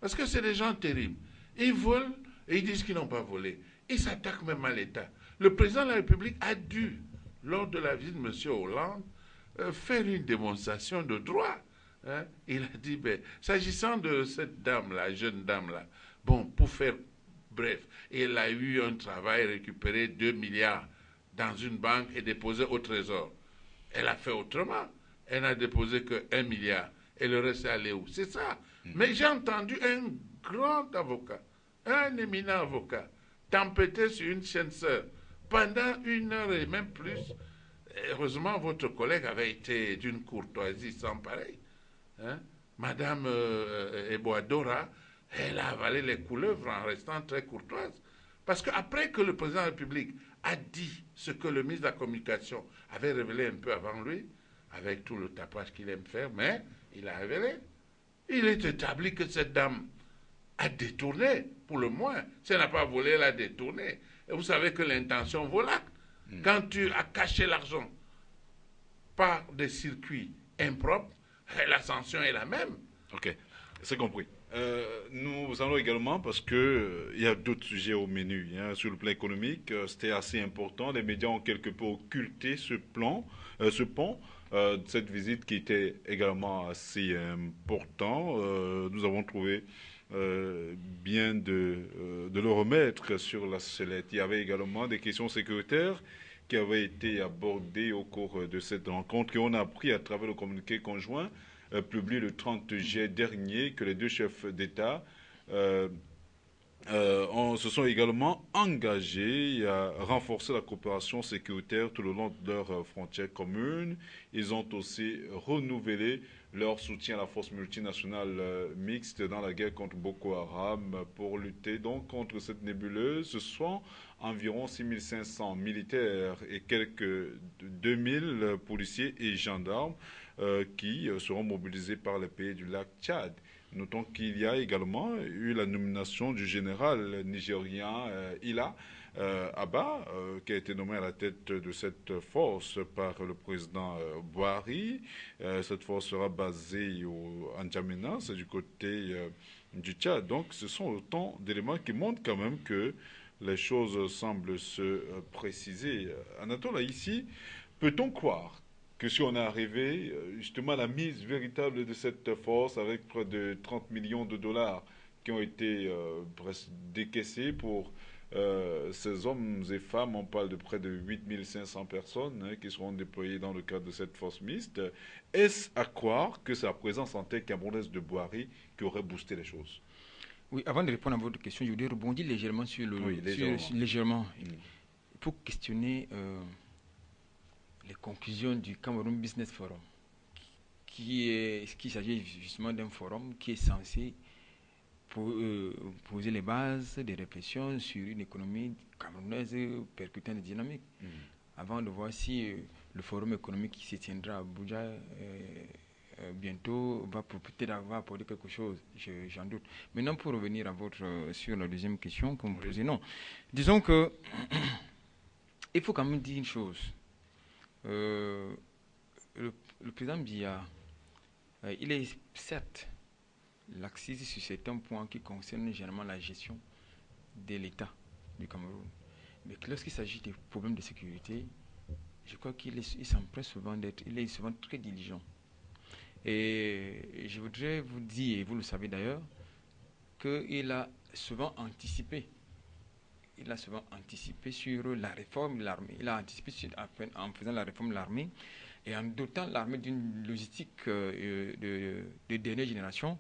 Parce que c'est des gens terribles. Ils volent et ils disent qu'ils n'ont pas volé. Ils s'attaquent même à l'État. Le président de la République a dû, lors de la visite de M. Hollande, faire une démonstration de droit. Hein? Il a dit, s'agissant de cette dame-là, jeune dame-là, bon, pour faire bref, elle a eu un travail, récupéré 2 milliards dans une banque et déposé au trésor. Elle a fait autrement. Elle n'a déposé que 1 milliard. Et le reste est allé où? C'est ça. Mais j'ai entendu un grand avocat, un éminent avocat, tempêter sur une chaîne sœur pendant 1 heure et même plus. Heureusement, votre collègue avait été d'une courtoisie sans pareil. Hein? Madame Eboadora, Elle a avalé les couleuvres en restant très courtoise. Parce qu'après que le président de la République a dit ce que le ministre de la Communication avait révélé un peu avant lui, avec tout le tapage qu'il aime faire, mais il a révélé. Il est établi que cette dame a détourné, pour le moins. Si elle n'a pas volé, elle a détourné. Et vous savez que l'intention vaut l'acte. Quand tu as caché l'argent par des circuits impropres, la sanction est la même. Ok, c'est compris. Nous allons également, parce que il y a d'autres sujets au menu, hein, sur le plan économique, c'était assez important. Les médias ont quelque peu occulté ce pont, cette visite qui était également assez important. Nous avons trouvé bien de le remettre sur la sellette. Il y avait également des questions sécuritaires qui avaient été abordées au cours de cette rencontre et on a appris à travers le communiqué conjoint publié le 30 juillet dernier que les deux chefs d'État euh, se sont également engagés à renforcer la coopération sécuritaire tout le long de leurs frontières communes. Ils ont aussi renouvelé leur soutien à la force multinationale mixte dans la guerre contre Boko Haram pour lutter donc contre cette nébuleuse. Ce sont environ 6500 militaires et quelques 2000 policiers et gendarmes qui seront mobilisés par les pays du lac Tchad. Notons qu'il y a également eu la nomination du général nigérien Ila Abba, qui a été nommé à la tête de cette force par le président Buhari. Cette force sera basée en N'Djamena, c'est du côté du Tchad. Donc ce sont autant d'éléments qui montrent quand même que les choses semblent se préciser. Anatole, ici, peut-on croire que si on est arrivé justement à la mise véritable de cette force avec près de 30 millions de dollars qui ont été décaissés pour ces hommes et femmes, on parle de près de 8500 personnes qui seront déployées dans le cadre de cette force mixte. Est-ce à croire que c'est la présence en tête camerounaise de Buhari qui aurait boosté les choses? Oui, avant de répondre à votre question, je voudrais rebondir légèrement sur le... Oui, légèrement. Légèrement. Pour questionner les conclusions du Cameroun Business Forum, qui s'agit justement d'un forum qui est censé poser les bases des réflexions sur une économie camerounaise percutant et dynamique. Avant de voir si le forum économique qui se tiendra à Abuja bientôt va peut-être apporter quelque chose, j'en doute. Maintenant, pour revenir à sur la deuxième question que vous me posez, non. Disons que il faut quand même dire une chose. Le président Biya, il est certes laxiste sur certains points qui concernent généralement la gestion de l'État du Cameroun. Mais lorsqu'il s'agit des problèmes de sécurité, je crois qu'il s'empresse souvent il est souvent très diligent. Et je voudrais vous dire, et vous le savez d'ailleurs, qu'il a souvent anticipé. Il a souvent anticipé sur la réforme de l'armée. Il a anticipé en faisant la réforme de l'armée et en dotant l'armée d'une logistique de dernière génération.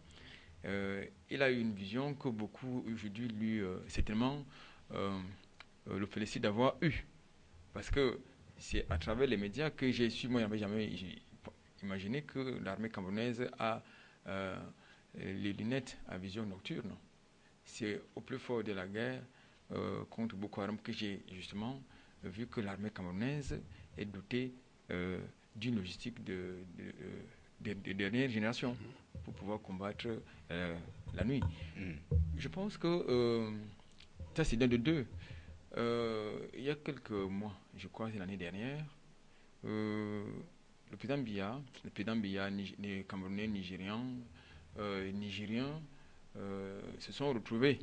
Il a eu une vision que beaucoup aujourd'hui lui certainement le félicitent d'avoir eu. Parce que c'est à travers les médias que j'ai su, moi je n'avais jamais imaginé que l'armée camerounaise a les lunettes à vision nocturne. C'est au plus fort de la guerre contre Boko Haram que j'ai justement vu que l'armée camerounaise est dotée d'une logistique de dernière génération pour pouvoir combattre la nuit. Je pense que ça c'est d'un de deux. Il y a quelques mois, je crois que c'est l'année dernière, le président Biya, Camerounais, Nigérian, se sont retrouvés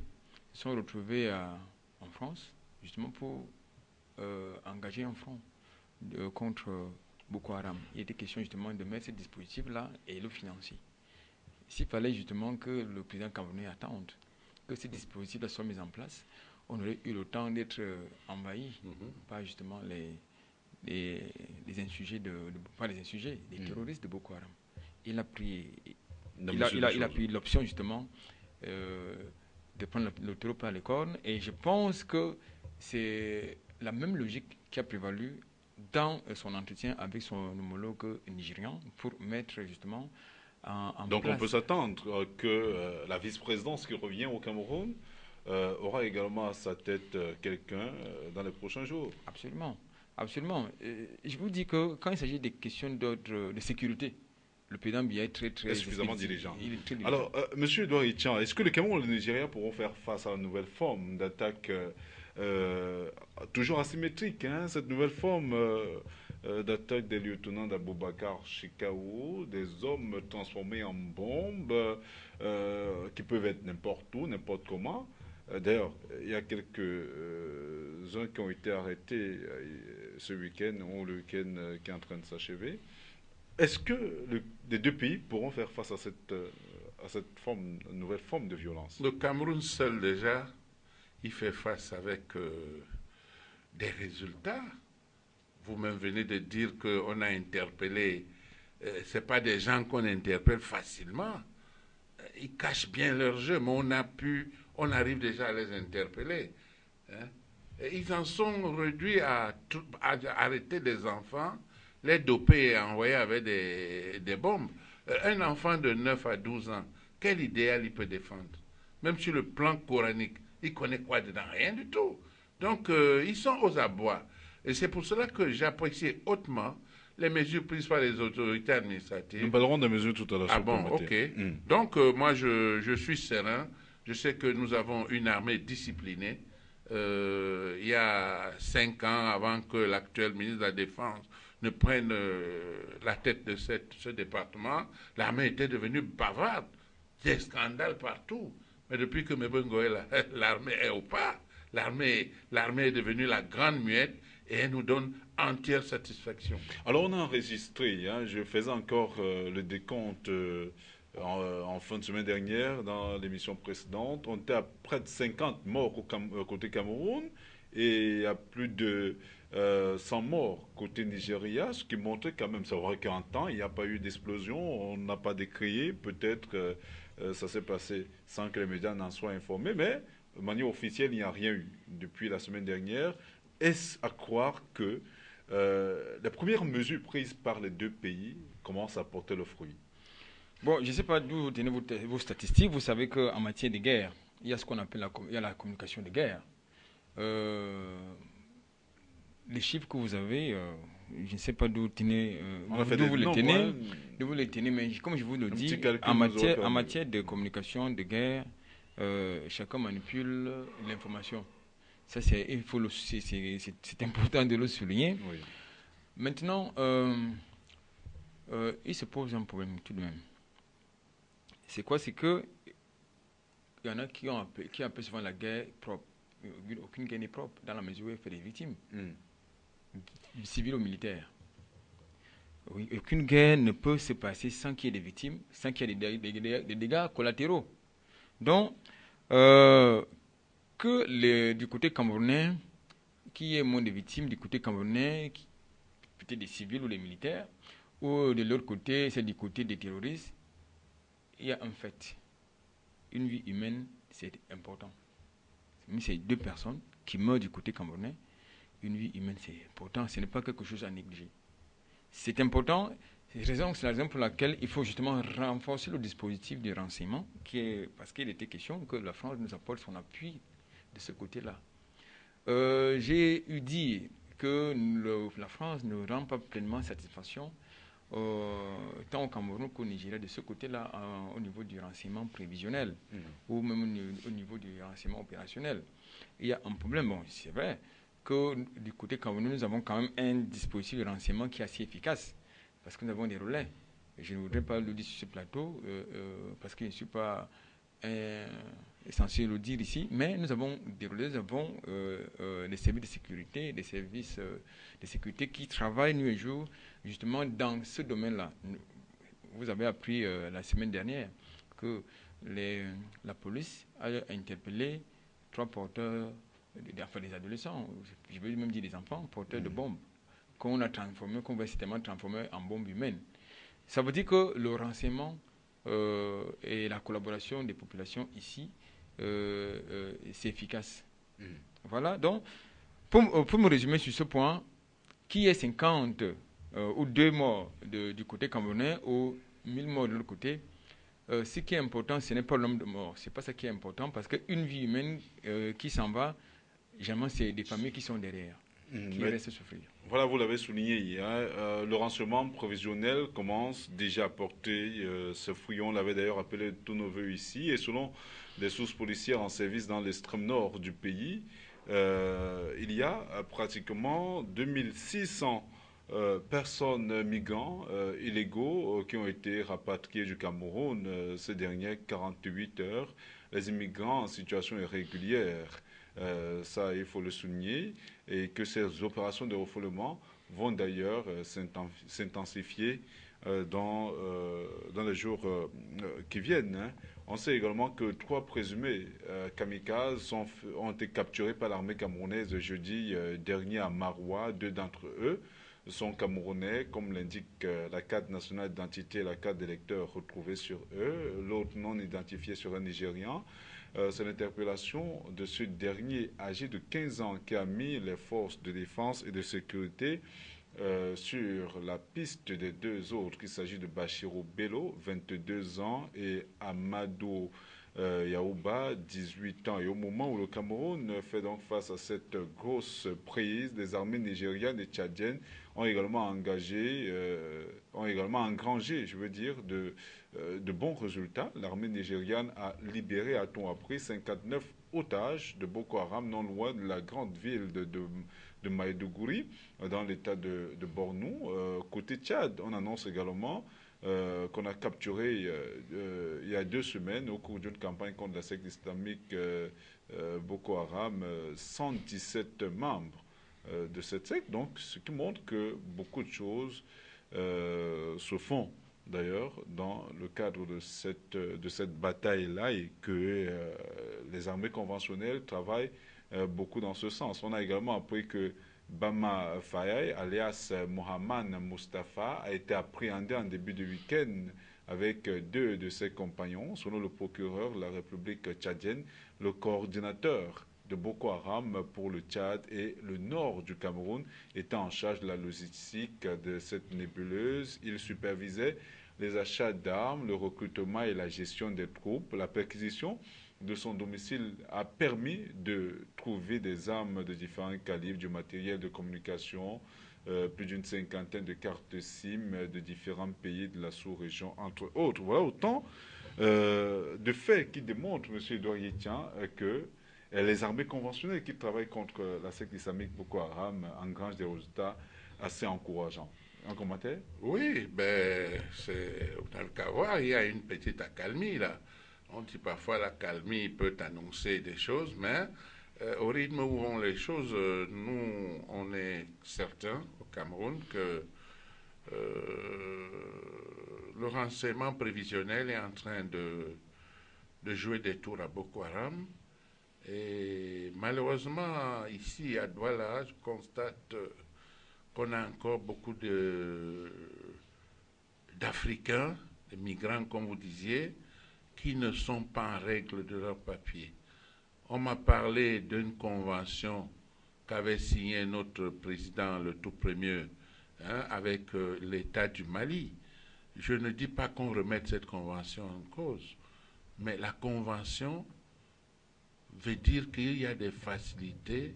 en France, justement pour engager un front contre Boko Haram. Il était question justement de mettre ce dispositif-là et le financer. S'il fallait justement que le président camerounais attende que ces dispositifs-là soient mis en place, on aurait eu le temps d'être envahi par justement les insurgés, les terroristes de Boko Haram. Il a pris l'option justement de prendre le taureau par les cornes et je pense que c'est la même logique qui a prévalu dans son entretien avec son homologue nigérian pour mettre justement Donc place. on peut s'attendre que la vice-présidence qui revient au Cameroun aura également à sa tête quelqu'un dans les prochains jours. Absolument. Absolument. Je vous dis que quand il s'agit des questions d'ordre de sécurité, le président Biya est très suffisamment diligent. Il est très diligent. Alors, Monsieur Edouard Ichan, est-ce que le Cameroun et le Nigeria pourront faire face à une nouvelle forme d'attaque toujours asymétrique, hein, cette nouvelle forme d'attaque des lieutenants d'Aboubacar Chikaou, des hommes transformés en bombes qui peuvent être n'importe où, n'importe comment. D'ailleurs, il y a quelques-uns qui ont été arrêtés ce week-end, ou le week-end qui est en train de s'achever. Est-ce que les deux pays pourront faire face à cette nouvelle forme de violence? Le Cameroun seul déjà, il fait face avec des résultats. Vous-même venez de dire qu'on a interpellé, ce n'est pas des gens qu'on interpelle facilement. Ils cachent bien leur jeu, mais on arrive déjà à les interpeller. Hein. Ils en sont réduits à arrêter des enfants, les doper et envoyer avec des bombes. Un enfant de 9 à 12 ans, quel idéal il peut défendre? Même sur le plan coranique, il connaît quoi dedans? Rien du tout. Donc, ils sont aux abois. Et c'est pour cela que j'apprécie hautement les mesures prises par les autorités administratives. Nous parlerons des mesures tout à l'heure. Ah bon, ok. Donc, moi, je suis serein. Je sais que nous avons une armée disciplinée. Il y a 5 ans, avant que l'actuel ministre de la Défense ne prenne la tête de ce département, l'armée était devenue bavarde. Des scandales partout. Mais depuis que Mebongo est là, l'armée est au pas. L'armée est devenue la grande muette et elle nous donne entière satisfaction. Alors on a enregistré, hein, je faisais encore le décompte en fin de semaine dernière dans l'émission précédente. On était à près de 50 morts côté Cameroun et à plus de 100 morts côté Nigeria, ce qui montrait quand même, ça aurait 40 ans, il n'y a pas eu d'explosion, on n'a pas décrié, peut-être ça s'est passé sans que les médias n'en soient informés, mais de manière officielle, il n'y a rien eu depuis la semaine dernière. Est-ce à croire que les premières mesures prises par les deux pays commencent à porter le fruit? Bon, je ne sais pas d'où vous tenez vos statistiques. Vous savez qu'en matière de guerre, il y a ce qu'on appelle la communication de guerre. Les chiffres que vous avez, je ne sais pas d'où vous les tenez, mais comme je vous le dis, en matière de communication de guerre, chacun manipule l'information. Ça, c'est important de le souligner. Oui. Maintenant, il se pose un problème tout de même. C'est quoi? C'est que il y en a qui appellent souvent la guerre propre. Aucune guerre n'est propre dans la mesure où elle fait des victimes, du civil au militaire. Oui, aucune guerre ne peut se passer sans qu'il y ait des victimes, sans qu'il y ait des dégâts collatéraux. Donc, du côté camerounais, qu'il y ait moins de victimes du côté camerounais, peut-être des civils ou des militaires, ou de l'autre côté, c'est du côté des terroristes, il y a un fait. Une vie humaine, c'est important. Mais c'est deux personnes qui meurent du côté camerounais. Une vie humaine, c'est important. Ce n'est pas quelque chose à négliger. C'est important. C'est la raison pour laquelle il faut justement renforcer le dispositif de renseignement, parce qu'il était question que la France nous apporte son appui de ce côté-là. J'ai eu dit que la France ne rend pas pleinement satisfaction tant au Cameroun qu'au Nigeria de ce côté-là au niveau du renseignement prévisionnel ou même au niveau du renseignement opérationnel. Il y a un problème. Bon, c'est vrai que du côté camerounais, nous avons quand même un dispositif de renseignement qui est assez efficace parce que nous avons des relais. Je ne voudrais pas le dire sur ce plateau parce que je ne suis pas censé le dire ici, mais nous avons des relais, nous avons des services de sécurité, des services de sécurité qui travaillent nuit et jour justement dans ce domaine-là. Vous avez appris la semaine dernière que la police a interpellé 3 porteurs, des adolescents, je veux même dire des enfants, porteurs de bombes, qu'on va certainement transformer en bombes humaines. Ça veut dire que le renseignement et la collaboration des populations ici, c'est efficace. Voilà, donc, pour me résumer sur ce point, qui est 50 ou 2 morts du côté camerounais ou 1000 morts de l'autre côté. Ce qui est important, ce n'est pas le nombre de morts. C'est pas ça qui est important parce qu'une vie humaine qui s'en va, généralement, c'est des familles qui sont derrière, qui restent souffrir. Voilà, vous l'avez souligné hier, le renseignement provisionnel commence déjà à porter ses fruits. On l'avait d'ailleurs appelé tous nos voeux ici. Et selon des sources policières en service dans l'extrême nord du pays, il y a pratiquement 2600 personnes migrants illégaux qui ont été rapatriés du Cameroun ces dernières 48 heures. Les immigrants en situation irrégulière, ça il faut le souligner, et que ces opérations de refoulement vont d'ailleurs s'intensifier dans les jours qui viennent. Hein. On sait également que 3 présumés kamikazes ont été capturés par l'armée camerounaise jeudi dernier à Maroua. 2 d'entre eux sont camerounais, comme l'indique la carte nationale d'identité et la carte d'électeur retrouvée sur eux. L'autre non identifié sur un Nigérian. C'est l'interpellation de ce dernier âgé de 15 ans qui a mis les forces de défense et de sécurité sur la piste des 2 autres. Il s'agit de Bachirou Bello, 22 ans, et Amadou Yaouba, 18 ans. Et au moment où le Cameroun fait donc face à cette grosse prise, les armées nigérianes et tchadiennes ont également engrangé, je veux dire, de bons résultats. L'armée nigériane a libéré, a-t-on appris, 59 otages de Boko Haram non loin de la grande ville de Maïdougouri, dans l'état de Bornou. Côté Tchad, on annonce également qu'on a capturé il y a 2 semaines, au cours d'une campagne contre la secte islamique Boko Haram, 117 membres de cette secte. Donc, ce qui montre que beaucoup de choses se font d'ailleurs dans le cadre de cette bataille-là, et que les armées conventionnelles travaillent beaucoup dans ce sens. On a également appris que Bama Faye, alias Mohamed Mustafa, a été appréhendé en début de week-end avec 2 de ses compagnons. Selon le procureur de la République tchadienne, le coordinateur de Boko Haram pour le Tchad et le nord du Cameroun était en charge de la logistique de cette nébuleuse. Il supervisait les achats d'armes, le recrutement et la gestion des troupes. La perquisition de son domicile a permis de trouver des armes de différents calibres, du matériel de communication, plus d'une 50aine de cartes SIM de différents pays de la sous-région, entre autres. Voilà autant de faits qui démontrent, M. Edouard Yetian, que les armées conventionnelles qui travaillent contre la secte islamique Boko Haram engrangent des résultats assez encourageants. Un commentaire? Oui, ben, dans le cas voir, il y a une petite accalmie là. On dit parfois l'accalmie peut annoncer des choses, mais au rythme où vont les choses, nous, on est certains au Cameroun que le renseignement prévisionnel est en train de jouer des tours à Boko Haram. Et malheureusement, ici à Douala, je constate qu'on a encore beaucoup d'Africains, de migrants, comme vous disiez, qui ne sont pas en règle de leurs papiers. On m'a parlé d'une convention qu'avait signée notre président, le tout premier, avec l'État du Mali. Je ne dis pas qu'on remette cette convention en cause, mais la convention veut dire qu'il y a des facilités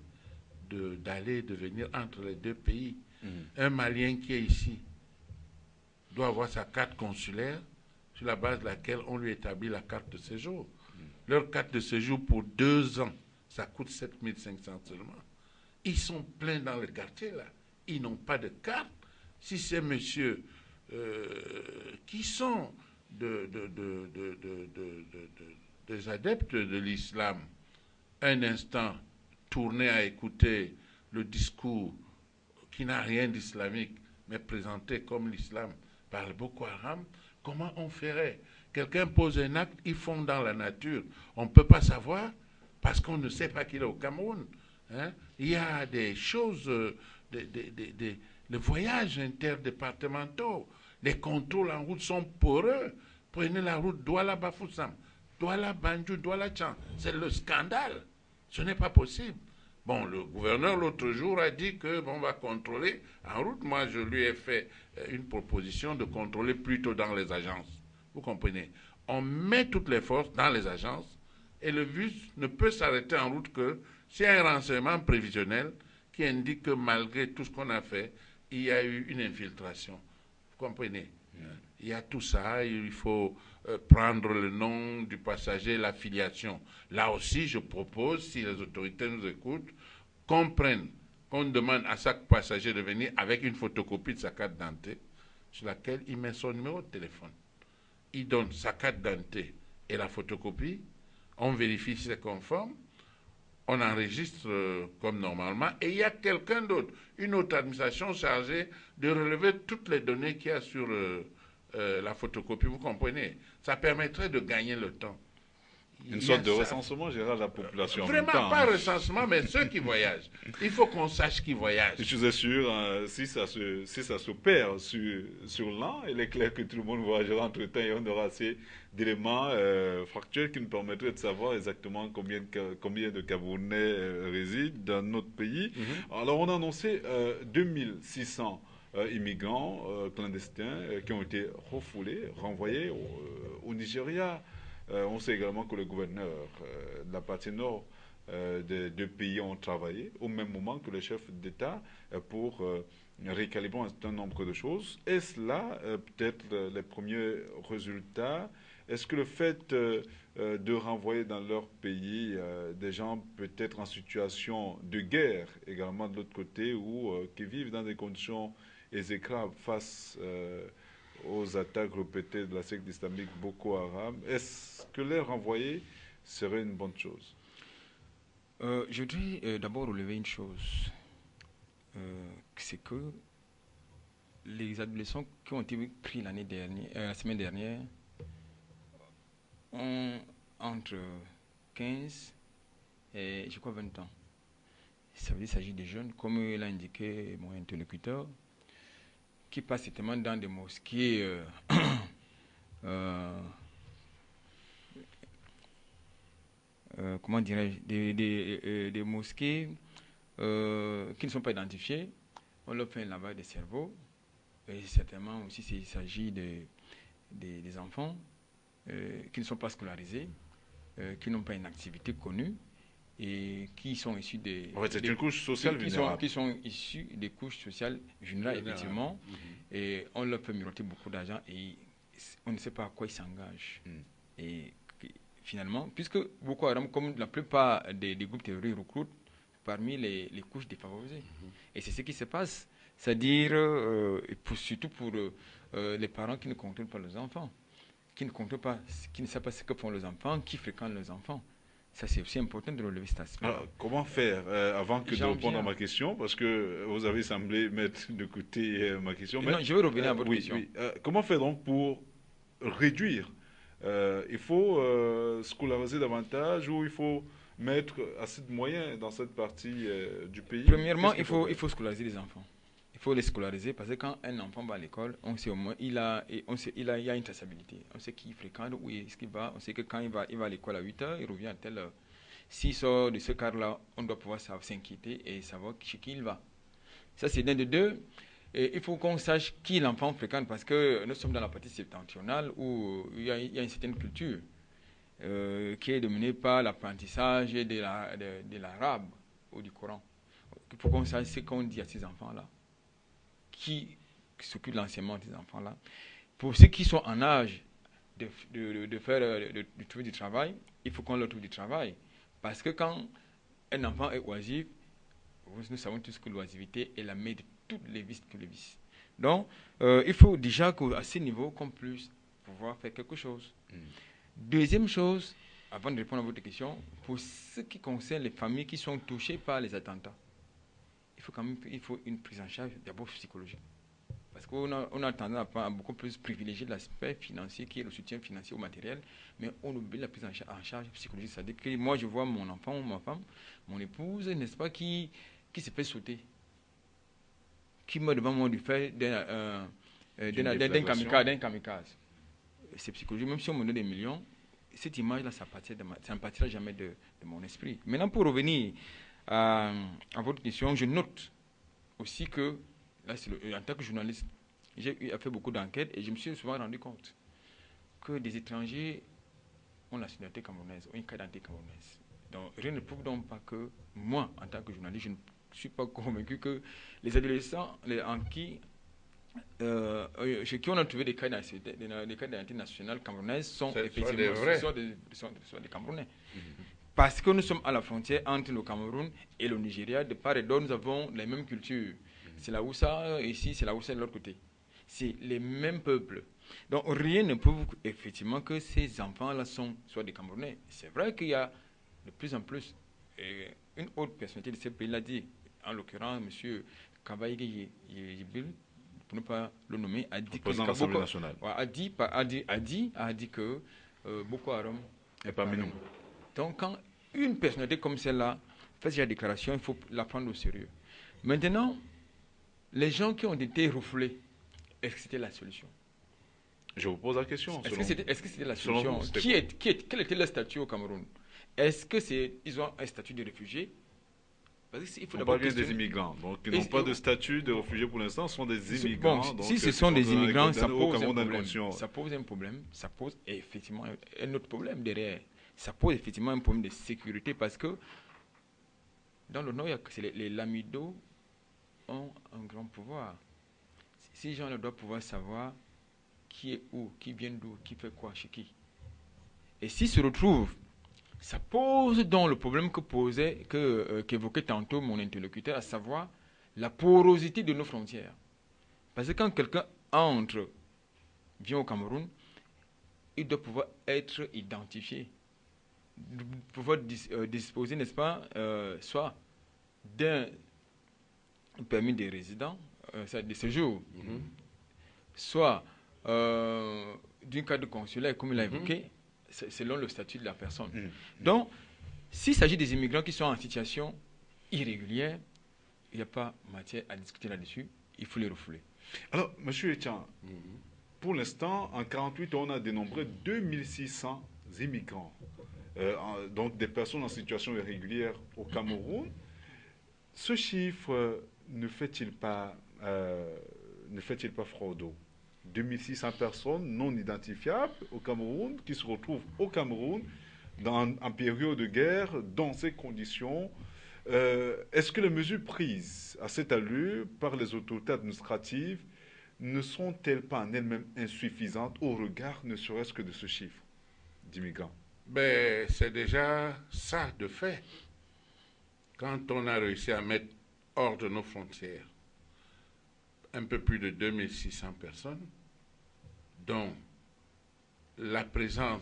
d'aller et de venir entre les 2 pays. Un Malien qui est ici doit avoir sa carte consulaire sur la base de laquelle on lui établit la carte de séjour. Leur carte de séjour pour 2 ans, ça coûte 7500 seulement. Ils sont pleins dans le quartier là. Ils n'ont pas de carte. Si ces messieurs qui sont des adeptes de l'islam, un instant tourné à écouter le discours qui n'a rien d'islamique, mais présenté comme l'islam par le Boko Haram, comment on ferait? Quelqu'un pose un acte, ils font dans la nature. On ne peut pas savoir parce qu'on ne sait pas qu'il est au Cameroun. Hein? Il y a des choses, les voyages interdépartementaux, les contrôles en route sont poreux. Prenez la route Douala-Bafoussam, Douala-Banjou, Douala-Tchan. C'est le scandale. Ce n'est pas possible. Bon, le gouverneur l'autre jour a dit que bon, on va contrôler en route. Moi, je lui ai fait une proposition de contrôler plutôt dans les agences. Vous comprenez? On met toutes les forces dans les agences et le bus ne peut s'arrêter en route que s'il y a un renseignement prévisionnel qui indique que malgré tout ce qu'on a fait, il y a eu une infiltration. Vous comprenez? Il y a tout ça, il faut prendre le nom du passager, l'affiliation. Là aussi, je propose, si les autorités nous écoutent, qu'on prenne, qu'on demande à chaque passager de venir avec une photocopie de sa carte d'identité sur laquelle il met son numéro de téléphone. Il donne sa carte d'identité et la photocopie, on vérifie si c'est conforme, on enregistre comme normalement, et il y a quelqu'un d'autre, une autre administration chargée de relever toutes les données qu'il y a sur la photocopie, vous comprenez? Ça permettrait de gagner le temps. Une sorte de recensement général de la population. Vraiment pas recensement, mais ceux qui voyagent. Il faut qu'on sache qui voyagent. Je suis sûr, si ça s'opère sur l'an, il est clair que tout le monde voyagera entre-temps et on aura assez d'éléments factuels qui nous permettraient de savoir exactement combien de Camerounais résident dans notre pays. Alors on a annoncé 2600 immigrants clandestins qui ont été refoulés, renvoyés au Nigeria. On sait également que le gouverneur de la partie nord des deux pays ont travaillé au même moment que les chefs d'État pour récalibrer un certain nombre de choses. Est-ce là peut-être les premiers résultats? Est-ce que le fait de renvoyer dans leur pays des gens peut-être en situation de guerre également de l'autre côté ou qui vivent dans des conditions exécrables face aux attaques répétées de la secte islamique Boko Haram, est-ce que les renvoyer serait une bonne chose? Je voudrais d'abord relever une chose, c'est que les adolescents qui ont été pris la semaine dernière ont entre 15 et je crois 20 ans. Ça veut dire qu'il s'agit de jeunes, comme l'a indiqué mon interlocuteur, qui passent certainement dans des mosquées comment dirais-je, des mosquées qui ne sont pas identifiées. On leur fait un lavage des cerveaux. Et certainement aussi il s'agit des enfants qui ne sont pas scolarisés, qui n'ont pas une activité connue et qui sont issus des... En fait, c'est une couche sociale vulnérable. Qui sont issus des couches sociales vulnérables, effectivement. Et on leur fait miroiter beaucoup d'argent et on ne sait pas à quoi ils s'engagent. Et finalement, puisque Boko Haram, comme la plupart des groupes terroristes, recrutent parmi les couches défavorisées. Et c'est ce qui se passe. C'est-à-dire, surtout pour les parents qui ne contrôlent pas leurs enfants, qui ne savent pas ce que font leurs enfants, qui fréquentent leurs enfants. Ça, c'est aussi important de relever cet aspect. Alors, comment faire avant que de répondre à ma question, parce que vous avez semblé mettre de côté ma question. Non, je vais revenir à votre question. Oui. Comment faire donc pour réduire il faut scolariser davantage ou il faut mettre assez de moyens dans cette partie du pays? Premièrement, il faut scolariser les enfants. Il faut les scolariser parce que quand un enfant va à l'école, on sait au moins il y a une traçabilité. On sait qui fréquente, où est-ce qu'il va. On sait que quand il va à l'école à 8 h, il revient à telle heure. S'il sort de ce cadre-là, on doit pouvoir s'inquiéter et savoir chez qui il va. Ça, c'est l'un de deux. Et il faut qu'on sache qui l'enfant fréquente parce que nous sommes dans la partie septentrionale où il y a une certaine culture qui est dominée par l'apprentissage de l'arabe ou du Coran. Il faut qu'on sache ce qu'on dit à ces enfants-là, qui s'occupe de l'enseignement de ces enfants-là. Pour ceux qui sont en âge de trouver du travail, il faut qu'on leur trouve du travail. Parce que quand un enfant est oisif, nous savons tous que l'oisiveté est la mère de toutes les vices que les vices. Donc, il faut déjà qu'à ce niveau, qu'on puisse pouvoir faire quelque chose. Deuxième chose, avant de répondre à votre question, pour ce qui concerne les familles qui sont touchées par les attentats, il faut une prise en charge d'abord psychologique. Parce qu'on a tendance à beaucoup plus privilégier l'aspect financier qui est le soutien financier ou matériel, mais on oublie la prise en charge psychologique. C'est-à-dire que moi, je vois mon enfant ou ma femme, mon épouse, n'est-ce pas, qui se fait sauter, qui meurt devant moi du fait d'un kamikaze. C'est psychologique. Même si on me donne des millions, cette image-là, ça ne partira jamais de mon esprit. Maintenant, pour revenir à votre question, je note aussi que, là, en tant que journaliste, j'ai fait beaucoup d'enquêtes et je me suis souvent rendu compte que des étrangers ont la nationalité camerounaise, ont une carte d'identité camerounaise. Donc, rien ne prouve donc pas que moi, en tant que journaliste, je ne suis pas convaincu que les adolescents chez qui on a trouvé des cartes d'identité nationale camerounaises sont effectivement des Camerounais. Parce que nous sommes à la frontière entre le Cameroun et le Nigeria. De part et d'autre, nous avons les mêmes cultures. C'est la Hausa ici, c'est la Hausa de l'autre côté. C'est les mêmes peuples. Donc rien ne prouve effectivement que ces enfants-là soient des Camerounais. C'est vrai qu'il y a de plus en plus, une autre personnalité de ce pays l'a dit, en l'occurrence, M. Kabaïge Yibil, pour ne pas le nommer, a dit que Boko Haram est parmi nous. Donc quand une personnalité comme celle-là fait cette déclaration, il faut la prendre au sérieux. Maintenant, les gens qui ont été refoulés, est-ce que c'était la solution? Je vous pose la question. Est-ce que c'était la solution? Quel était leur statut au Cameroun? Est-ce qu'ils ont un statut de réfugié? On parle bien des immigrants. Donc, ils n'ont pas de statut de réfugié pour l'instant, ce sont des immigrants. Bon, donc, si ce sont des immigrants, ça pose un problème. Ça pose effectivement un autre problème derrière. Ça pose effectivement un problème de sécurité parce que dans le Nord, les Lamido ont un grand pouvoir. Ces gens doivent pouvoir savoir qui est où, qui vient d'où, qui fait quoi, chez qui. Et s'ils se retrouvent, ça pose donc le problème qu'évoquait tantôt mon interlocuteur, à savoir la porosité de nos frontières. Parce que quand quelqu'un vient au Cameroun, il doit pouvoir être identifié, pouvoir disposer, n'est-ce pas, soit d'un permis de résident, de séjour, soit d'une carte consulaire, comme il l'a évoqué, selon le statut de la personne. Donc, s'il s'agit des immigrants qui sont en situation irrégulière, il n'y a pas matière à discuter là-dessus, il faut les refouler. Alors, M. Etienne, pour l'instant, en 1948, on a dénombré 2600 immigrants, donc des personnes en situation irrégulière au Cameroun. Ce chiffre ne fait-il pas fraude? 2600 personnes non identifiables au Cameroun, qui se retrouvent au Cameroun en période de guerre, dans ces conditions. Est-ce que les mesures prises à cette allure par les autorités administratives ne sont-elles pas en elles-mêmes insuffisantes au regard ne serait-ce que de ce chiffre d'immigrants? Ben, c'est déjà ça de fait. Quand on a réussi à mettre hors de nos frontières un peu plus de 2600 personnes, dont la présence,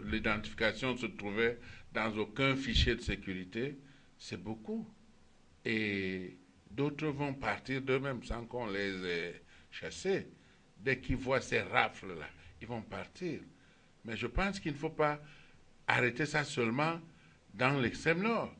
l'identification ne se trouvait dans aucun fichier de sécurité, c'est beaucoup. Et d'autres vont partir d'eux-mêmes sans qu'on les ait chassés. Dès qu'ils voient ces rafles-là, ils vont partir. Mais je pense qu'il ne faut pas arrêter ça seulement dans l'extrême nord.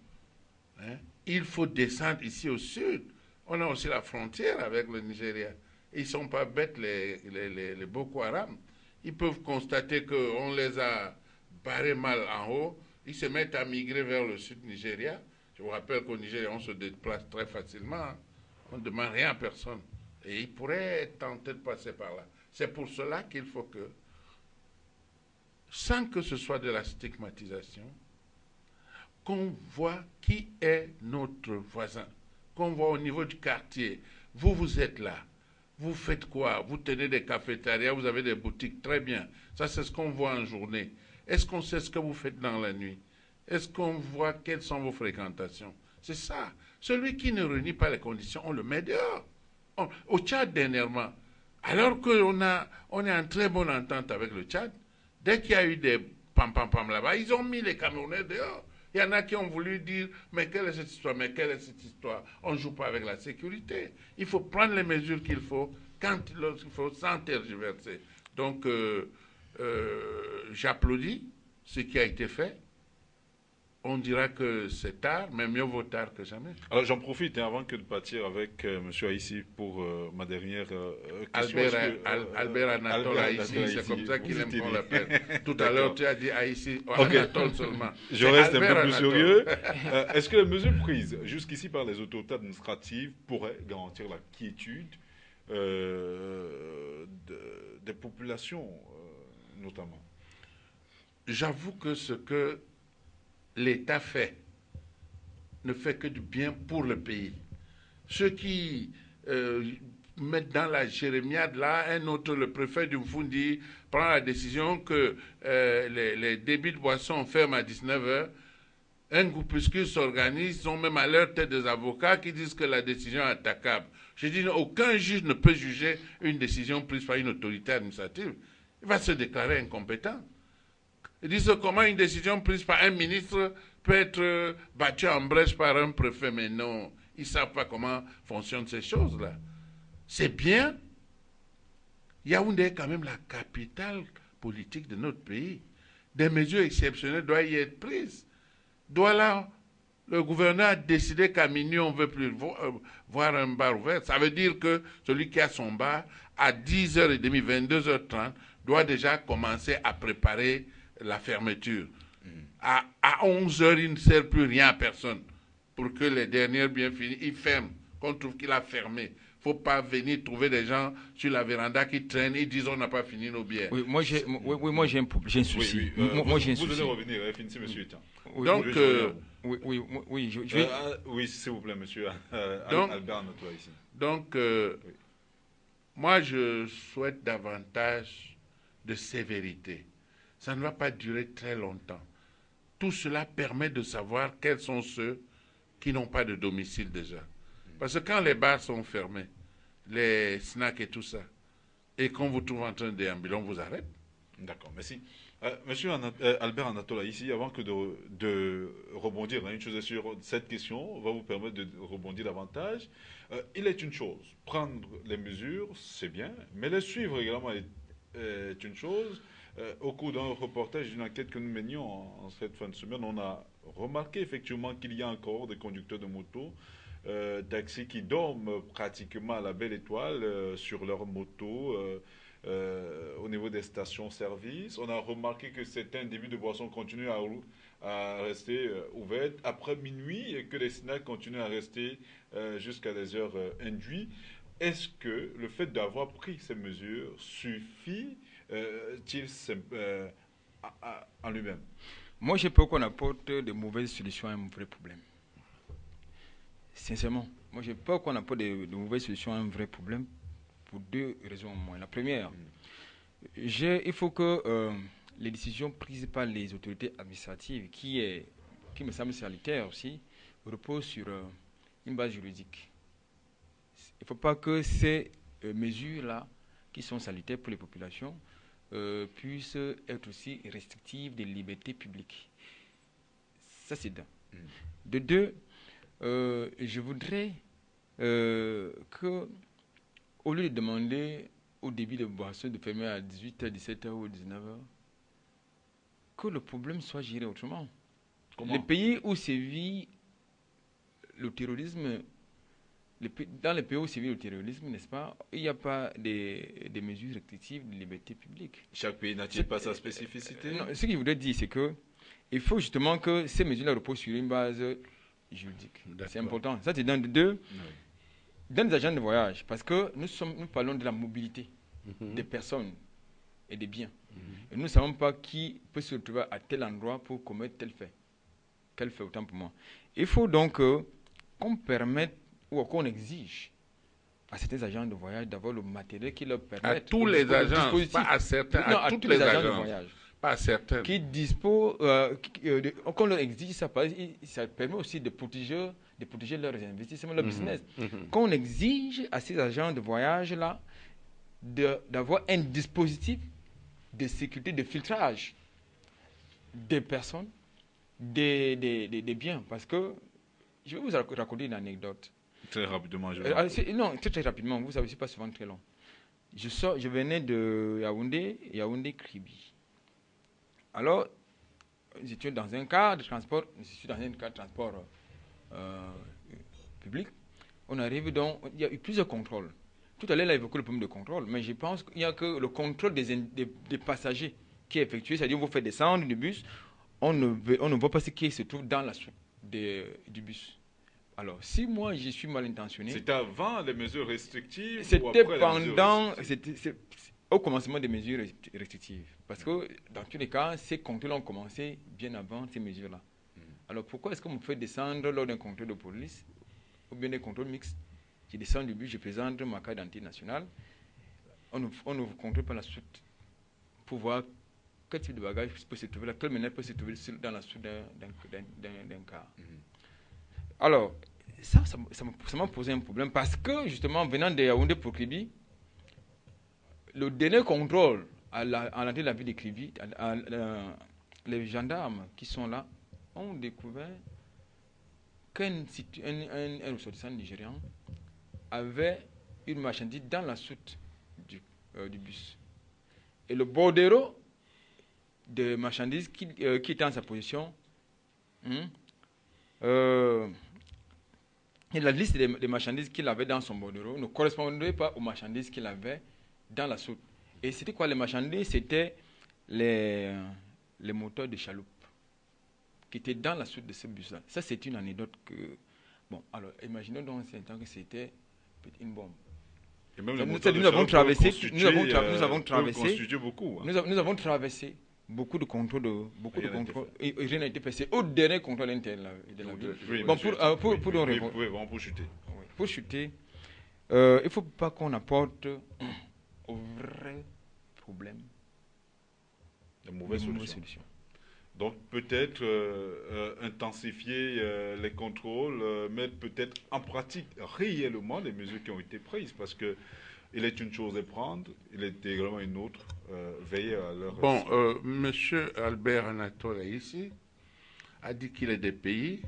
Il faut descendre ici au sud. On a aussi la frontière avec le Nigeria. Ils ne sont pas bêtes, les Boko Haram. Ils peuvent constater qu'on les a barrés mal en haut. Ils se mettent à migrer vers le sud Nigeria. Je vous rappelle qu'au Nigeria, on se déplace très facilement. On ne demande rien à personne. Et ils pourraient tenter de passer par là. C'est pour cela qu'il faut que, sans que ce soit de la stigmatisation, qu'on voit qui est notre voisin, qu'on voit au niveau du quartier. Vous êtes là. Vous faites quoi? Vous tenez des cafétérias, vous avez des boutiques, très bien. Ça, c'est ce qu'on voit en journée. Est-ce qu'on sait ce que vous faites dans la nuit? Est-ce qu'on voit quelles sont vos fréquentations? C'est ça. Celui qui ne réunit pas les conditions, on le met dehors. Au Tchad, dernièrement, alors qu'on est en très bonne entente avec le Tchad, dès qu'il y a eu des pam-pam-pam là-bas, ils ont mis les Camerounais dehors. Il y en a qui ont voulu dire, mais quelle est cette histoire? Mais quelle est cette histoire? On ne joue pas avec la sécurité. Il faut prendre les mesures qu'il faut, quand il faut, sans tergiverser. Donc, j'applaudis ce qui a été fait. on dira que c'est tard, mais mieux vaut tard que jamais. Alors j'en profite avant que de partir avec M. Aïssi pour ma dernière question. Albert Anatole Aïssi, c'est comme ça qu'il aime qu'on l'appelle. Tout à l'heure, tu as dit Aïssi, Anatole seulement. Je reste un peu plus sérieux. Est-ce que les mesures prises jusqu'ici par les autorités administratives pourraient garantir la quiétude des populations, notamment? J'avoue que ce que l'État fait ne fait que du bien pour le pays. Ceux qui mettent dans la jérémiade là, un autre, le préfet du Mfundi, prend la décision que les débits de boissons ferment à 19h. Un groupuscule s'organise, ils ont même à leur tête des avocats qui disent que la décision est attaquable. Je dis, aucun juge ne peut juger une décision prise par une autorité administrative. Il va se déclarer incompétent. Ils disent comment une décision prise par un ministre peut être battue en brèche par un préfet. Mais non, ils ne savent pas comment fonctionnent ces choses-là. C'est bien. Yaoundé est quand même la capitale politique de notre pays. Des mesures exceptionnelles doivent y être prises. Le gouverneur a décidé qu'à minuit, on ne veut plus voir un bar ouvert. Ça veut dire que celui qui a son bar, à 10h30, 22h30, doit déjà commencer à préparer la fermeture. À 11h, il ne sert plus rien à personne. Pour que les dernières bien finies, il ferme. Qu'on trouve qu'il a fermé. Il ne faut pas venir trouver des gens sur la véranda qui traînent et disent on n'a pas fini nos bières. Oui, moi j'ai un souci. Moi j'ai un souci. Vous devez revenir, finissez, monsieur Etan. Donc, oui, s'il vous plaît, monsieur Albert Anatole ici. Donc, moi je souhaite davantage de sévérité. Ça ne va pas durer très longtemps. Tout cela permet de savoir quels sont ceux qui n'ont pas de domicile déjà. Parce que quand les bars sont fermés, les snacks et tout ça, et qu'on vous trouve en train de déambuler, on vous arrête. D'accord, merci. Monsieur Albert Anatole, ici, avant que de rebondir, une chose est sûre, cette question va vous permettre de rebondir davantage. Il est une chose, prendre les mesures, c'est bien, mais les suivre également est une chose. Au cours d'un reportage, d'une enquête que nous menions en cette fin de semaine, on a remarqué effectivement qu'il y a encore des conducteurs de moto, taxis qui dorment pratiquement à la belle étoile sur leur moto au niveau des stations-service. On a remarqué que certains débits de boissons continuent à rester ouverts après minuit et que les snacks continuent à rester jusqu'à des heures induites. Est-ce que le fait d'avoir pris ces mesures suffit en lui-même? Moi, j'ai peur qu'on apporte de mauvaises solutions à un vrai problème. Sincèrement, moi, j'ai peur qu'on apporte de mauvaises solutions à un vrai problème pour deux raisons au moins. La première, il faut que les décisions prises par les autorités administratives, qui me semble salutaire aussi, reposent sur une base juridique. Il ne faut pas que ces mesures-là, qui sont salutaires pour les populations, puissent être aussi restrictives des libertés publiques. Ça, c'est d'un. De deux, je voudrais que, au lieu de demander au débit de boisson de fermer à 18h, 17h ou 19h, que le problème soit géré autrement. Comment? Les pays où sévit le terrorisme, dans les pays où sévit le terrorisme, n'est-ce pas, il n'y a pas des mesures restrictives de liberté publique. Chaque pays n'a-t-il pas sa spécificité? Non, ce que je voudrais dire, c'est que il faut justement que ces mesures-là reposent sur une base juridique. C'est important. Ça, c'est dans deux. Oui. Dans les agents de voyage, parce que nous parlons de la mobilité des personnes et des biens. Et nous ne savons pas qui peut se retrouver à tel endroit pour commettre tel fait. Quel fait, autant pour moi. Il faut donc qu'on permette ou qu'on exige à certains agents de voyage d'avoir le matériel qui leur permet... À tous les agents, pas à certains, non, à tous les agents de voyage. Pas à certains. Qui disposent, qu'on leur exige, ça permet aussi de protéger leurs investissements, leur business. Qu'on exige à ces agents de voyage-là d'avoir un dispositif de sécurité, de filtrage des personnes, des biens. Parce que, je vais vous raconter une anecdote. Très rapidement, non, très rapidement, vous savez, ce n'est pas souvent très long. Je venais de Yaoundé Kribi. Alors, nous étions dans un cas de transport, je suis dans un cas de transport public. On arrive donc, il y a eu plusieurs contrôles. Tout à l'heure, il a évoqué le problème de contrôle, mais je pense qu'il n'y a que le contrôle des passagers qui est effectué, c'est-à-dire vous faites descendre du bus, on ne voit pas ce qui se trouve dans la soute du bus. Alors, si moi, je suis mal intentionné... C'était avant les mesures restrictives? C'était pendant... C'était au commencement des mesures restrictives. Parce que, dans tous les cas, ces contrôles ont commencé bien avant ces mesures-là. Alors, pourquoi est-ce qu'on me fait descendre lors d'un contrôle de police, ou bien des contrôles mixtes? Je descends du bus, je présente ma carte d'identité nationale. On ne vous contrôle pas la suite pour voir quel type de bagage peut se trouver là, quelle manière peut se trouver dans la suite d'un cas. Alors, ça m'a posé un problème parce que, justement, venant de Yaoundé pour Kribi, le dernier contrôle à l'entrée de la ville de Kribi, les gendarmes qui sont là ont découvert qu'un ressortissant nigérian avait une marchandise dans la soute du bus. Et le bordereau de marchandises qui était en sa position, et la liste des marchandises qu'il avait dans son bordereau ne correspondait pas aux marchandises qu'il avait dans la soute. Et c'était quoi les marchandises? C'était les moteurs de chaloupe qui étaient dans la soute de ce bus-là. Ça, c'est une anecdote que... Bon, alors, imaginons donc que c'était une bombe. Et même nous avons traversé beaucoup. Hein. Nous avons traversé beaucoup de contrôles, et rien n'a été fait. C'est au dernier contrôle interne de la ville. Oui, bon, pour chuter. Pour chuter, il ne faut pas qu'on apporte au vrai problème de mauvaises solutions. Donc peut-être intensifier les contrôles, mettre peut-être en pratique réellement les mesures qui ont été prises, parce que il est une chose à prendre, il est également une autre, veiller à leur... Bon, monsieur Albert Anatole ici a dit qu'il est des pays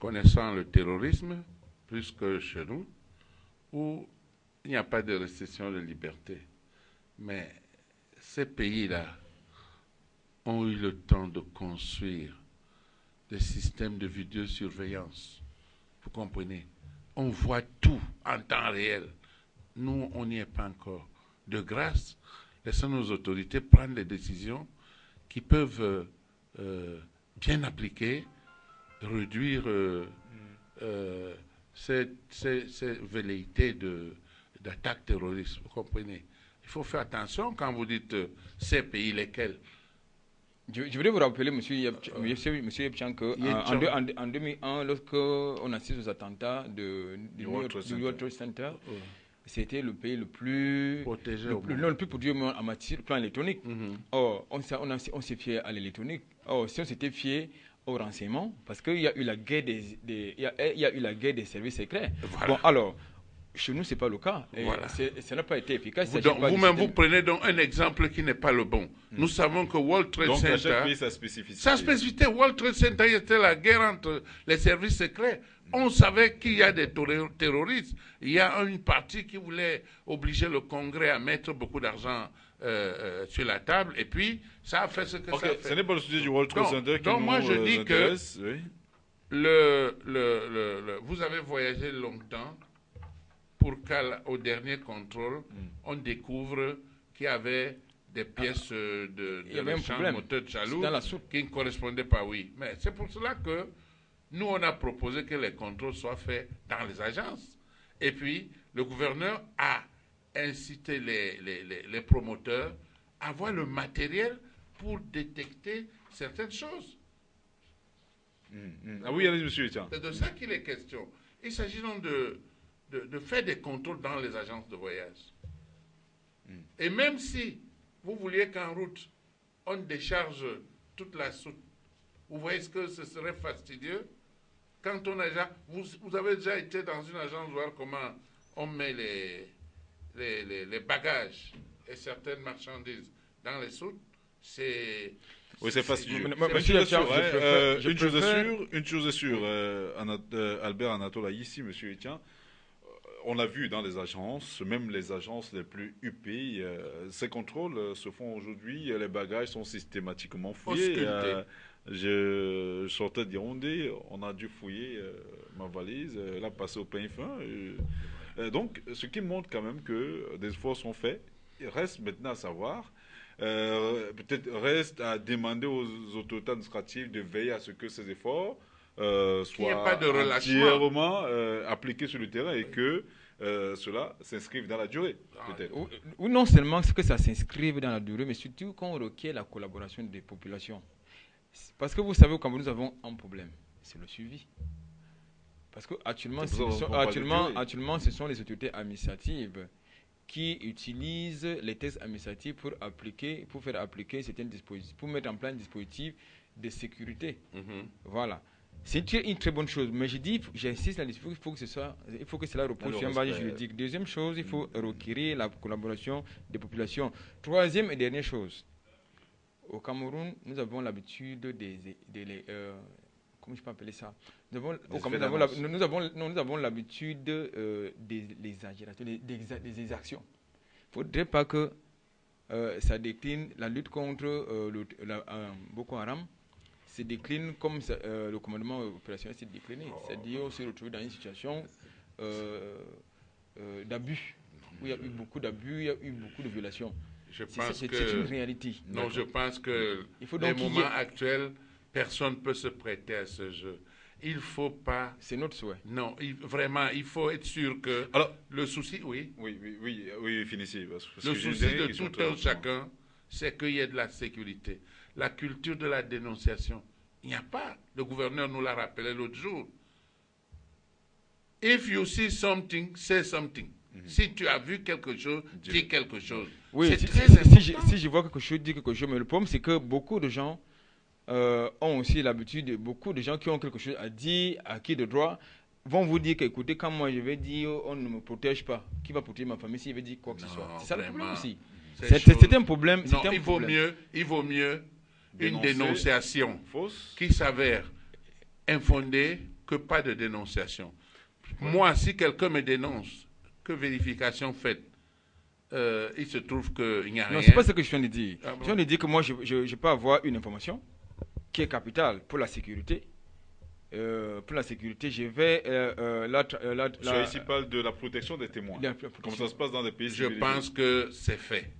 connaissant le terrorisme plus que chez nous, où il n'y a pas de restriction de liberté. Mais ces pays-là ont eu le temps de construire des systèmes de vidéosurveillance. Vous comprenez? On voit tout en temps réel. Nous, on n'y est pas encore. De grâce, laissons nos autorités prendre des décisions qui peuvent bien appliquer, réduire ces velléités d'attaque terroriste. Vous comprenez? Il faut faire attention quand vous dites ces pays lesquels. Je voudrais vous rappeler, monsieur Yepchan, qu'en 2001, lorsqu'on assiste aux attentats du World Trade Center, c'était le pays le plus protégé en matière plan électronique. Or, on s'est fié à l'électronique. Or, si on s'était fié au renseignement, parce qu'il y a eu la guerre des services secrets. Voilà. Bon, alors, chez nous, ce n'est pas le cas. Voilà. Ça n'a pas été efficace. Vous-même, vous prenez donc un exemple qui n'est pas le bon. Nous savons que World Trade Center... Donc, à chaque pays, sa spécificité. Sa spécificité, World Trade Center, c'était la guerre entre les services secrets. On savait qu'il y a des terroristes. Il y a une partie qui voulait obliger le Congrès à mettre beaucoup d'argent sur la table. Et puis, ça a fait ce que ça a fait. Ce n'est pas le sujet du World Trade Center qui nous moi, je dis intéresse. Que vous avez voyagé longtemps pour qu'au dernier contrôle, on découvre qu'il y avait des pièces de moteur de chaloupe qui ne correspondaient pas, oui. Mais c'est pour cela que nous, on a proposé que les contrôles soient faits dans les agences. Et puis, le gouverneur a incité les promoteurs à avoir le matériel pour détecter certaines choses. Ah oui, allez, monsieur. C'est de ça qu'il est question. Il s'agit donc de faire des contrôles dans les agences de voyage. Et même si vous vouliez qu'en route, on décharge toute la soute, vous voyez ce que ce serait fastidieux? Quand on a déjà... Vous avez déjà été dans une agence voir comment on met les bagages et certaines marchandises dans les soutes. Oui, c'est fastidieux. Une chose est sûre, Albert Anatole, ici, monsieur Etienne, on l'a vu dans les agences, même les agences les plus huppées, ces contrôles se font aujourd'hui, les bagages sont systématiquement fouillés. Je sortais d'Yaoundé, on a dû fouiller ma valise, là passer au pain fin. Donc, ce qui montre quand même que des efforts sont faits. Il reste maintenant à savoir, peut-être reste à demander aux autorités administratives de veiller à ce que ces efforts soient entièrement appliqués sur le terrain et que cela s'inscrive dans la durée, peut-être. Ou non seulement que ça s'inscrive dans la durée, mais surtout qu'on requiert la collaboration des populations. Parce que vous savez, au Cameroun, nous avons un problème, c'est le suivi. Parce qu'actuellement, actuellement, ce sont les autorités administratives qui utilisent les textes administratifs pour faire appliquer certaines dispositifs, pour mettre en place un dispositif de sécurité. Voilà. C'est une très bonne chose, mais j'insiste là-dessus, il faut que cela repose sur un base juridique. Deuxième chose, il faut requérir la collaboration des populations. Troisième et dernière chose, au Cameroun, nous avons l'habitude comment je peux appeler ça? Nous avons l'habitude des actions. Il ne faudrait pas que ça décline la lutte contre Boko Haram. Se décline comme le commandement opérationnel s'est décliné. C'est-à-dire qu'on se retrouve dans une situation d'abus, où il y a eu beaucoup d'abus, il y a eu beaucoup de violations. C'est une réalité. Non, je pense que les moments actuels, personne ne peut se prêter à ce jeu. Il ne faut pas... C'est notre souhait. Non, vraiment, il faut être sûr que... Alors, le souci, oui, finissez. Le souci de tout un chacun, c'est qu'il y ait de la sécurité. La culture de la dénonciation, il n'y a pas. Le gouverneur nous l'a rappelé l'autre jour. If you see something, say something. Si tu as vu quelque chose, dis quelque chose. Oui, si je vois quelque chose, dis quelque chose. Mais le problème, c'est que beaucoup de gens ont aussi l'habitude, beaucoup de gens qui ont quelque chose à dire, à qui de droit, vont vous dire qu'écoutez, quand moi je vais dire on ne me protège pas, qui va protéger ma famille s'il veut dire quoi que ce soit. C'est ça le problème aussi. C'est un problème. Non, il vaut mieux une dénonciation fausse qui s'avère infondée que pas de dénonciation. Moi, si quelqu'un me dénonce, que vérification faite, il se trouve qu'il n'y a rien. Non, c'est pas ce que je viens de dire. Je viens de dire que moi, je peux avoir une information qui est capitale pour la sécurité. Je vais... Je ici parle de la protection des témoins. Comme ça se passe dans des pays civilisés. Je pense que c'est fait.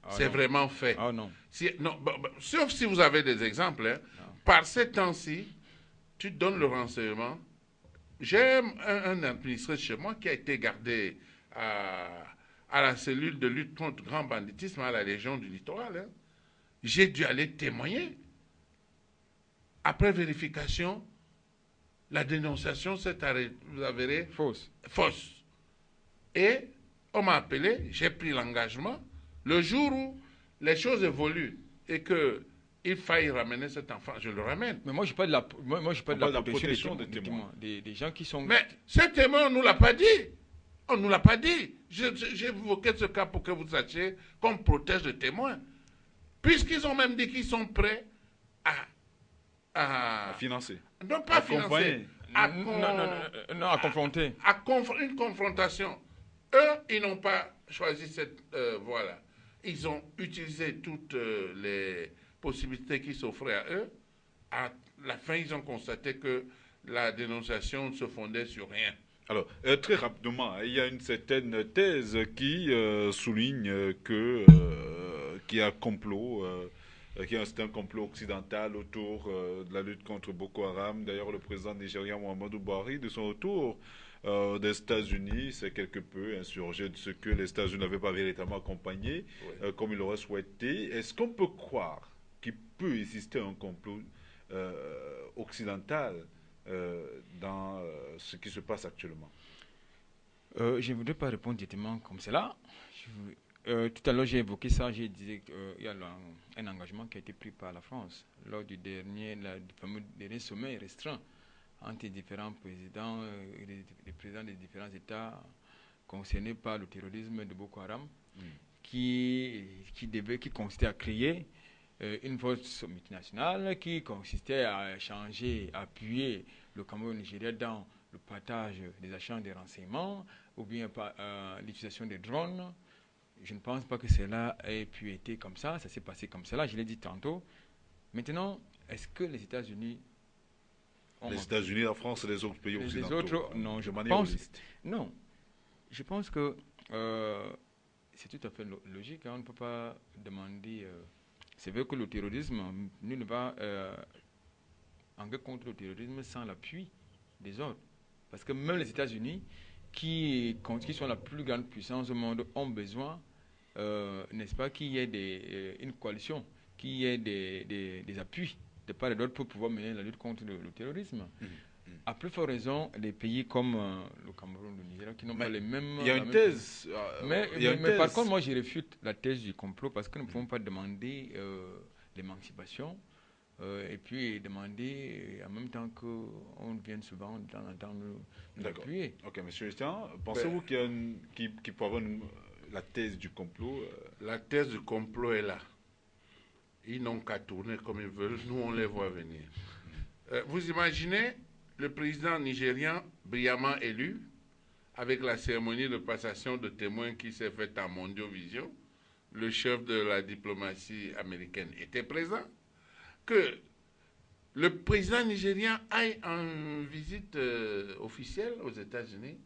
C'est vraiment fait. Ah non. Sauf si vous avez des exemples. Hein. Par ces temps-ci, tu donnes le renseignement. J'ai un administré chez moi qui a été gardé à la cellule de lutte contre le grand banditisme à la Légion du Littoral. Hein. J'ai dû aller témoigner. Après vérification, la dénonciation s'est avérée fausse. Et on m'a appelé, j'ai pris l'engagement. Le jour où les choses évoluent et qu'il faille ramener cet enfant, je le ramène. Mais moi, je parle de la protection des témoins. Des gens qui sont... Mais ces témoins, on ne nous l'a pas dit. On ne nous l'a pas dit. J'ai évoqué ce cas pour que vous sachiez qu'on protège les témoins. Puisqu'ils ont même dit qu'ils sont prêts à financer. Non, pas financer. À confronter. Une confrontation. Eux, ils n'ont pas choisi cette voie-là. Ils ont utilisé toutes les possibilités qui s'offraient à eux. À la fin, ils ont constaté que la dénonciation se fondait sur rien. Alors, très rapidement, il y a une certaine thèse qui souligne qu'il y a un complot, c'est un complot occidental autour de la lutte contre Boko Haram. D'ailleurs, le président nigérien Muhammadu Buhari, de son retour des États-Unis, s'est quelque peu insurgé de ce que les États-Unis n'avaient pas véritablement accompagné, comme il l'aurait souhaité. Est-ce qu'on peut croire qu'il peut exister un complot occidental dans ce qui se passe actuellement? Je ne voudrais pas répondre directement comme cela. Tout à l'heure, j'ai évoqué ça. J'ai dit qu'il y a un engagement qui a été pris par la France lors du dernier sommet restreint entre les différents présidents, les présidents des différents États concernés par le terrorisme de Boko Haram, qui consistait à créer une force multinationale qui consistait à échanger, à appuyer le Cameroun et le Nigeria dans le partage des achats des renseignements ou bien l'utilisation des drones. Je ne pense pas que cela ait pu être comme ça s'est passé comme cela, je l'ai dit tantôt. Maintenant, est-ce que les États-Unis Les États-Unis, la France et les autres pays occidentaux. Les autres, non, je pense. Non, je pense que c'est tout à fait logique. On ne peut pas demander. C'est vrai que le terrorisme, nous ne va en guerre contre le terrorisme sans l'appui des autres. Parce que même les États-Unis, qui sont la plus grande puissance au monde, ont besoin, n'est-ce pas, qu'il y ait une coalition, qu'il y ait des appuis de part et d'autre pour pouvoir mener la lutte contre le terrorisme. À plus forte raison, les pays comme le Cameroun, le Nigeria, qui n'ont pas les mêmes... Il y a une thèse. Mais par contre, moi, je réfute la thèse du complot parce que nous ne pouvons pas demander l'émancipation et puis demander en même temps qu'on vienne souvent dans nous appuyer. Ok, monsieur Estienne, pensez-vous qu'il peut y avoir la thèse du complot La thèse du complot est là. Ils n'ont qu'à tourner comme ils veulent. Nous, on les voit venir. Vous imaginez le président nigérian brillamment élu, avec la cérémonie de passation de témoins qui s'est faite en Mondiovision, le chef de la diplomatie américaine était présent, que le président nigérien aille en visite officielle aux États-Unis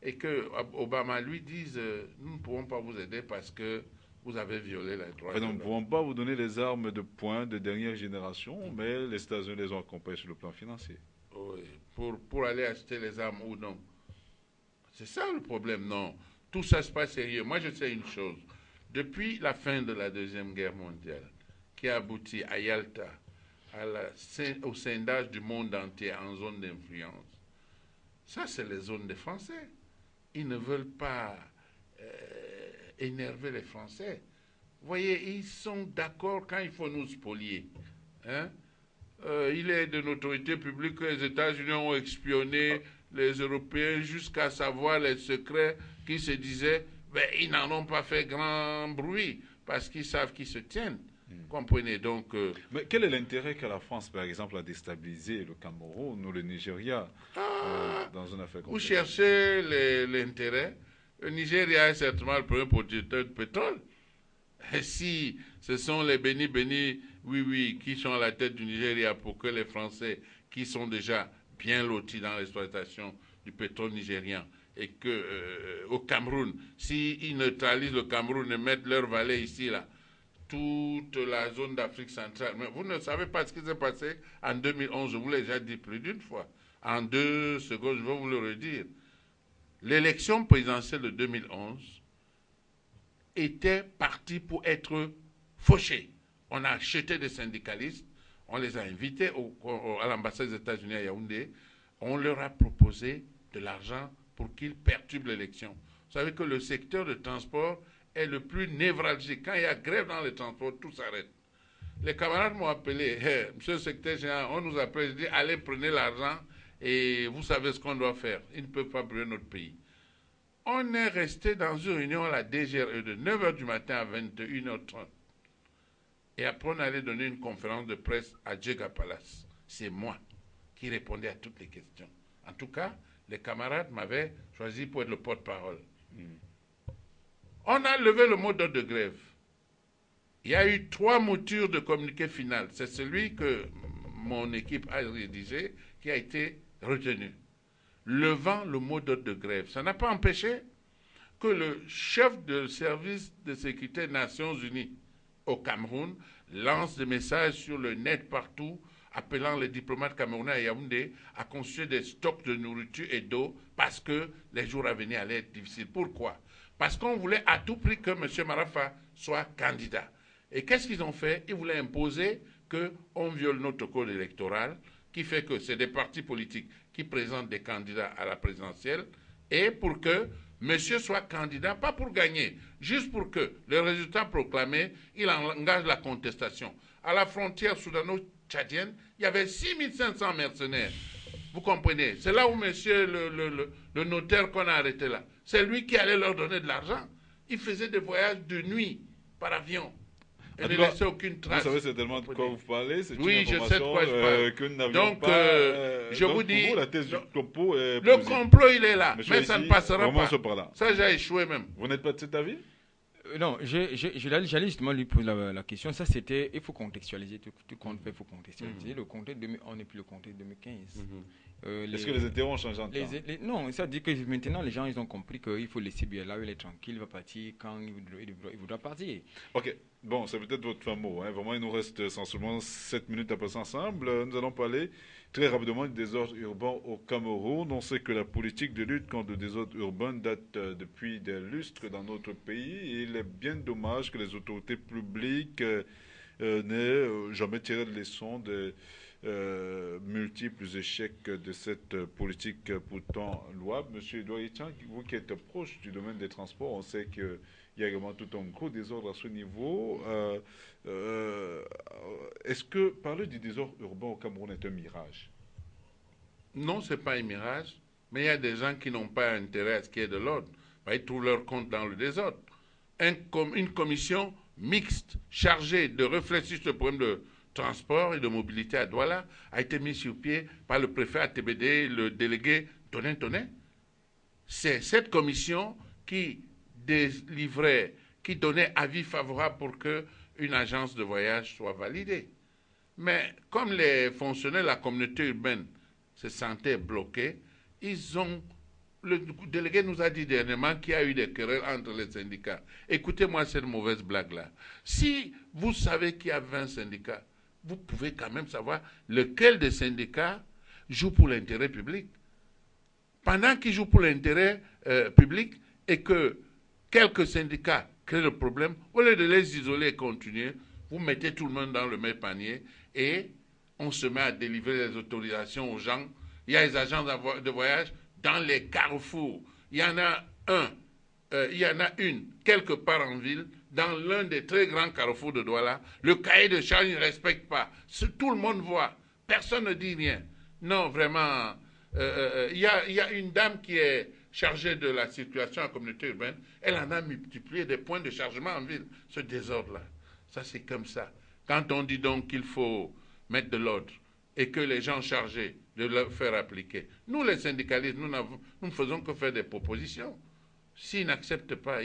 et que Obama lui dise nous ne pouvons pas vous aider parce que vous avez violé les droits de l'homme. Nous ne pouvons pas vous donner les armes de poing de dernière génération, mais les États-Unis les ont accompagnés sur le plan financier. Oui, pour aller acheter les armes ou non. C'est ça le problème, non. Tout ça, c'est pas sérieux. Moi, je sais une chose. Depuis la fin de la Deuxième Guerre mondiale, qui a abouti à Yalta, au scindage du monde entier en zone d'influence, ça, c'est les zones des Français. Ils ne veulent pas énerver les Français. Vous voyez, ils sont d'accord quand il faut nous spolier. Hein? Il est de notoriété publique que les États-Unis ont espionné les Européens jusqu'à savoir les secrets qui se disaient, ben, ils n'en ont pas fait grand bruit parce qu'ils savent qu'ils se tiennent. Comprenez donc. Mais quel est l'intérêt que la France, par exemple, a déstabilisé le Cameroun ou le Nigeria dans une affaire comme ça? Vous cherchez l'intérêt. Le Nigeria est certainement le premier producteur de pétrole. Et si ce sont les bénis, oui, qui sont à la tête du Nigeria pour que les Français, qui sont déjà bien lotis dans l'exploitation du pétrole nigérien, et que au Cameroun, s'ils neutralisent le Cameroun et mettent leur vallée ici, là, toute la zone d'Afrique centrale. Mais vous ne savez pas ce qui s'est passé en 2011, je vous l'ai déjà dit plus d'une fois. En 2 secondes, je vais vous le redire. L'élection présidentielle de 2011 était partie pour être fauchée. On a acheté des syndicalistes, on les a invités à l'ambassade des États-Unis à Yaoundé, on leur a proposé de l'argent pour qu'ils perturbent l'élection. Vous savez que le secteur de transport est le plus névralgique. Quand il y a grève dans les transports, tout s'arrête. Les camarades m'ont appelé, hey, monsieur le secrétaire général, on nous appelle, je dis, allez, prenez l'argent et vous savez ce qu'on doit faire. Ils ne peuvent pas brûler notre pays. On est resté dans une réunion à la DGRE de 9h du matin à 21h30. Et après, on allait donner une conférence de presse à Djega Palace. C'est moi qui répondais à toutes les questions. En tout cas, les camarades m'avaient choisi pour être le porte-parole. On a levé le mot d'ordre de grève. Il y a eu 3 moutures de communiqué final. C'est celui que mon équipe a rédigé qui a été retenu. Levant le mot d'ordre de grève. Ça n'a pas empêché que le chef de service de sécurité des Nations Unies au Cameroun lance des messages sur le net partout, appelant les diplomates camerounais à Yaoundé à constituer des stocks de nourriture et d'eau parce que les jours à venir allaient être difficiles. Pourquoi? Parce qu'on voulait à tout prix que M. Marafa soit candidat. Et qu'est-ce qu'ils ont fait? Ils voulaient imposer qu'on viole notre code électoral, qui fait que c'est des partis politiques qui présentent des candidats à la présidentielle, et pour que monsieur soit candidat, pas pour gagner, juste pour que le résultat proclamé, il engage la contestation. À la frontière soudano-tchadienne, il y avait 6500 mercenaires. Vous comprenez? C'est là où monsieur le notaire qu'on a arrêté là, c'est lui qui allait leur donner de l'argent. Il faisait des voyages de nuit par avion. et ne laisser aucune trace. Vous savez certainement de quoi vous parlez. C'est oui, une je sais de quoi je parle. Que nous n'avions donc, pas. je vous dis, la thèse du complot est le complot, il est là, Monsieur mais ça ne passera pas. Par là. Ça, j'ai échoué même. Vous n'êtes pas de cet avis? Non, j'allais justement lui poser la question. Ça, c'était, il faut contextualiser. Tout compte fait, il faut contextualiser. Le contexte, on n'est plus le contexte 2015. Est-ce que les intérêts ont changé en temps? Non, ça dit que maintenant, les gens, ils ont compris qu'il faut laisser bien là où il est tranquille, il va partir quand il voudra partir. Ok, bon, c'est peut-être votre fin mot. Hein. Vraiment, il nous reste sensiblement 7 minutes à passer ensemble. Nous allons parler très rapidement du désordre urbain au Cameroun. On sait que la politique de lutte contre le désordre urbain date depuis des lustres dans notre pays. Et il est bien dommage que les autorités publiques n'aient jamais tiré de leçon des multiples échecs de cette politique pourtant louable. Monsieur Edouard Etienne, vous qui êtes proche du domaine des transports, on sait qu'il y a également tout un gros désordre à ce niveau. Est-ce que parler du désordre urbain au Cameroun est un mirage? Non, ce n'est pas un mirage, mais il y a des gens qui n'ont pas intérêt à ce qu'il y ait de l'ordre. Ils trouvent leur compte dans le désordre. Une commission mixte chargée de réfléchir sur le problème de transport et de mobilité à Douala a été mise sur pied par le préfet ATBD, le délégué Tonin Tonin. C'est cette commission qui délivrait, qui donnait avis favorable pour qu'une agence de voyage soit validée. Mais comme les fonctionnaires de la communauté urbaine se sentaient bloqués, le délégué nous a dit dernièrement qu'il y a eu des querelles entre les syndicats. Écoutez-moi cette mauvaise blague-là. Si vous savez qu'il y a 20 syndicats, vous pouvez quand même savoir lequel des syndicats joue pour l'intérêt public. Pendant qu'ils jouent pour l'intérêt public et que quelques syndicats créent le problème, au lieu de les isoler et continuer, vous mettez tout le monde dans le même panier et on se met à délivrer les autorisations aux gens. Il y a les agents de voyage dans les carrefours. Il y en a une quelque part en ville, dans l'un des très grands carrefours de Douala. Le cahier de charge ne respecte pas. Tout le monde voit. Personne ne dit rien. Non, vraiment, il y a une dame qui est chargée de la circulation en communauté urbaine. Elle en a multiplié des points de chargement en ville. Ce désordre-là, ça c'est comme ça. Quand on dit donc qu'il faut mettre de l'ordre et que les gens chargés de le faire appliquer, nous les syndicalistes, nous ne faisons que faire des propositions. S'ils n'acceptent pas,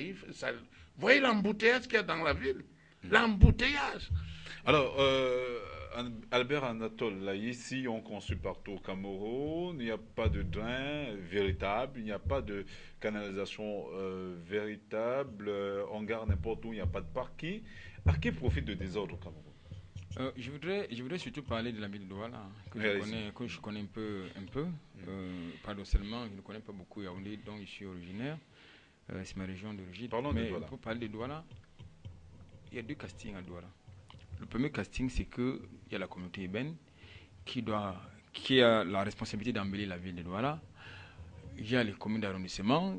voyez l'embouteillage qu'il y a dans la ville. L'embouteillage. Alors, Albert Anatole, là, ici, on construit partout au Cameroun, il n'y a pas de drain véritable, il n'y a pas de canalisation véritable, on garde n'importe où, il n'y a pas de parking. À qui profite de désordre au Cameroun? Je voudrais surtout parler de la ville de Douala, que je connais un peu. Paradoxalement, je ne connais pas beaucoup Yaoundé, dont je suis originaire. C'est ma région d'origine. Mais pour parler de Douala, il y a 2 castings à Douala. Le premier casting, c'est qu'il y a la communauté urbaine qui a la responsabilité d'embellir la ville de Douala. Il y a les communes d'arrondissement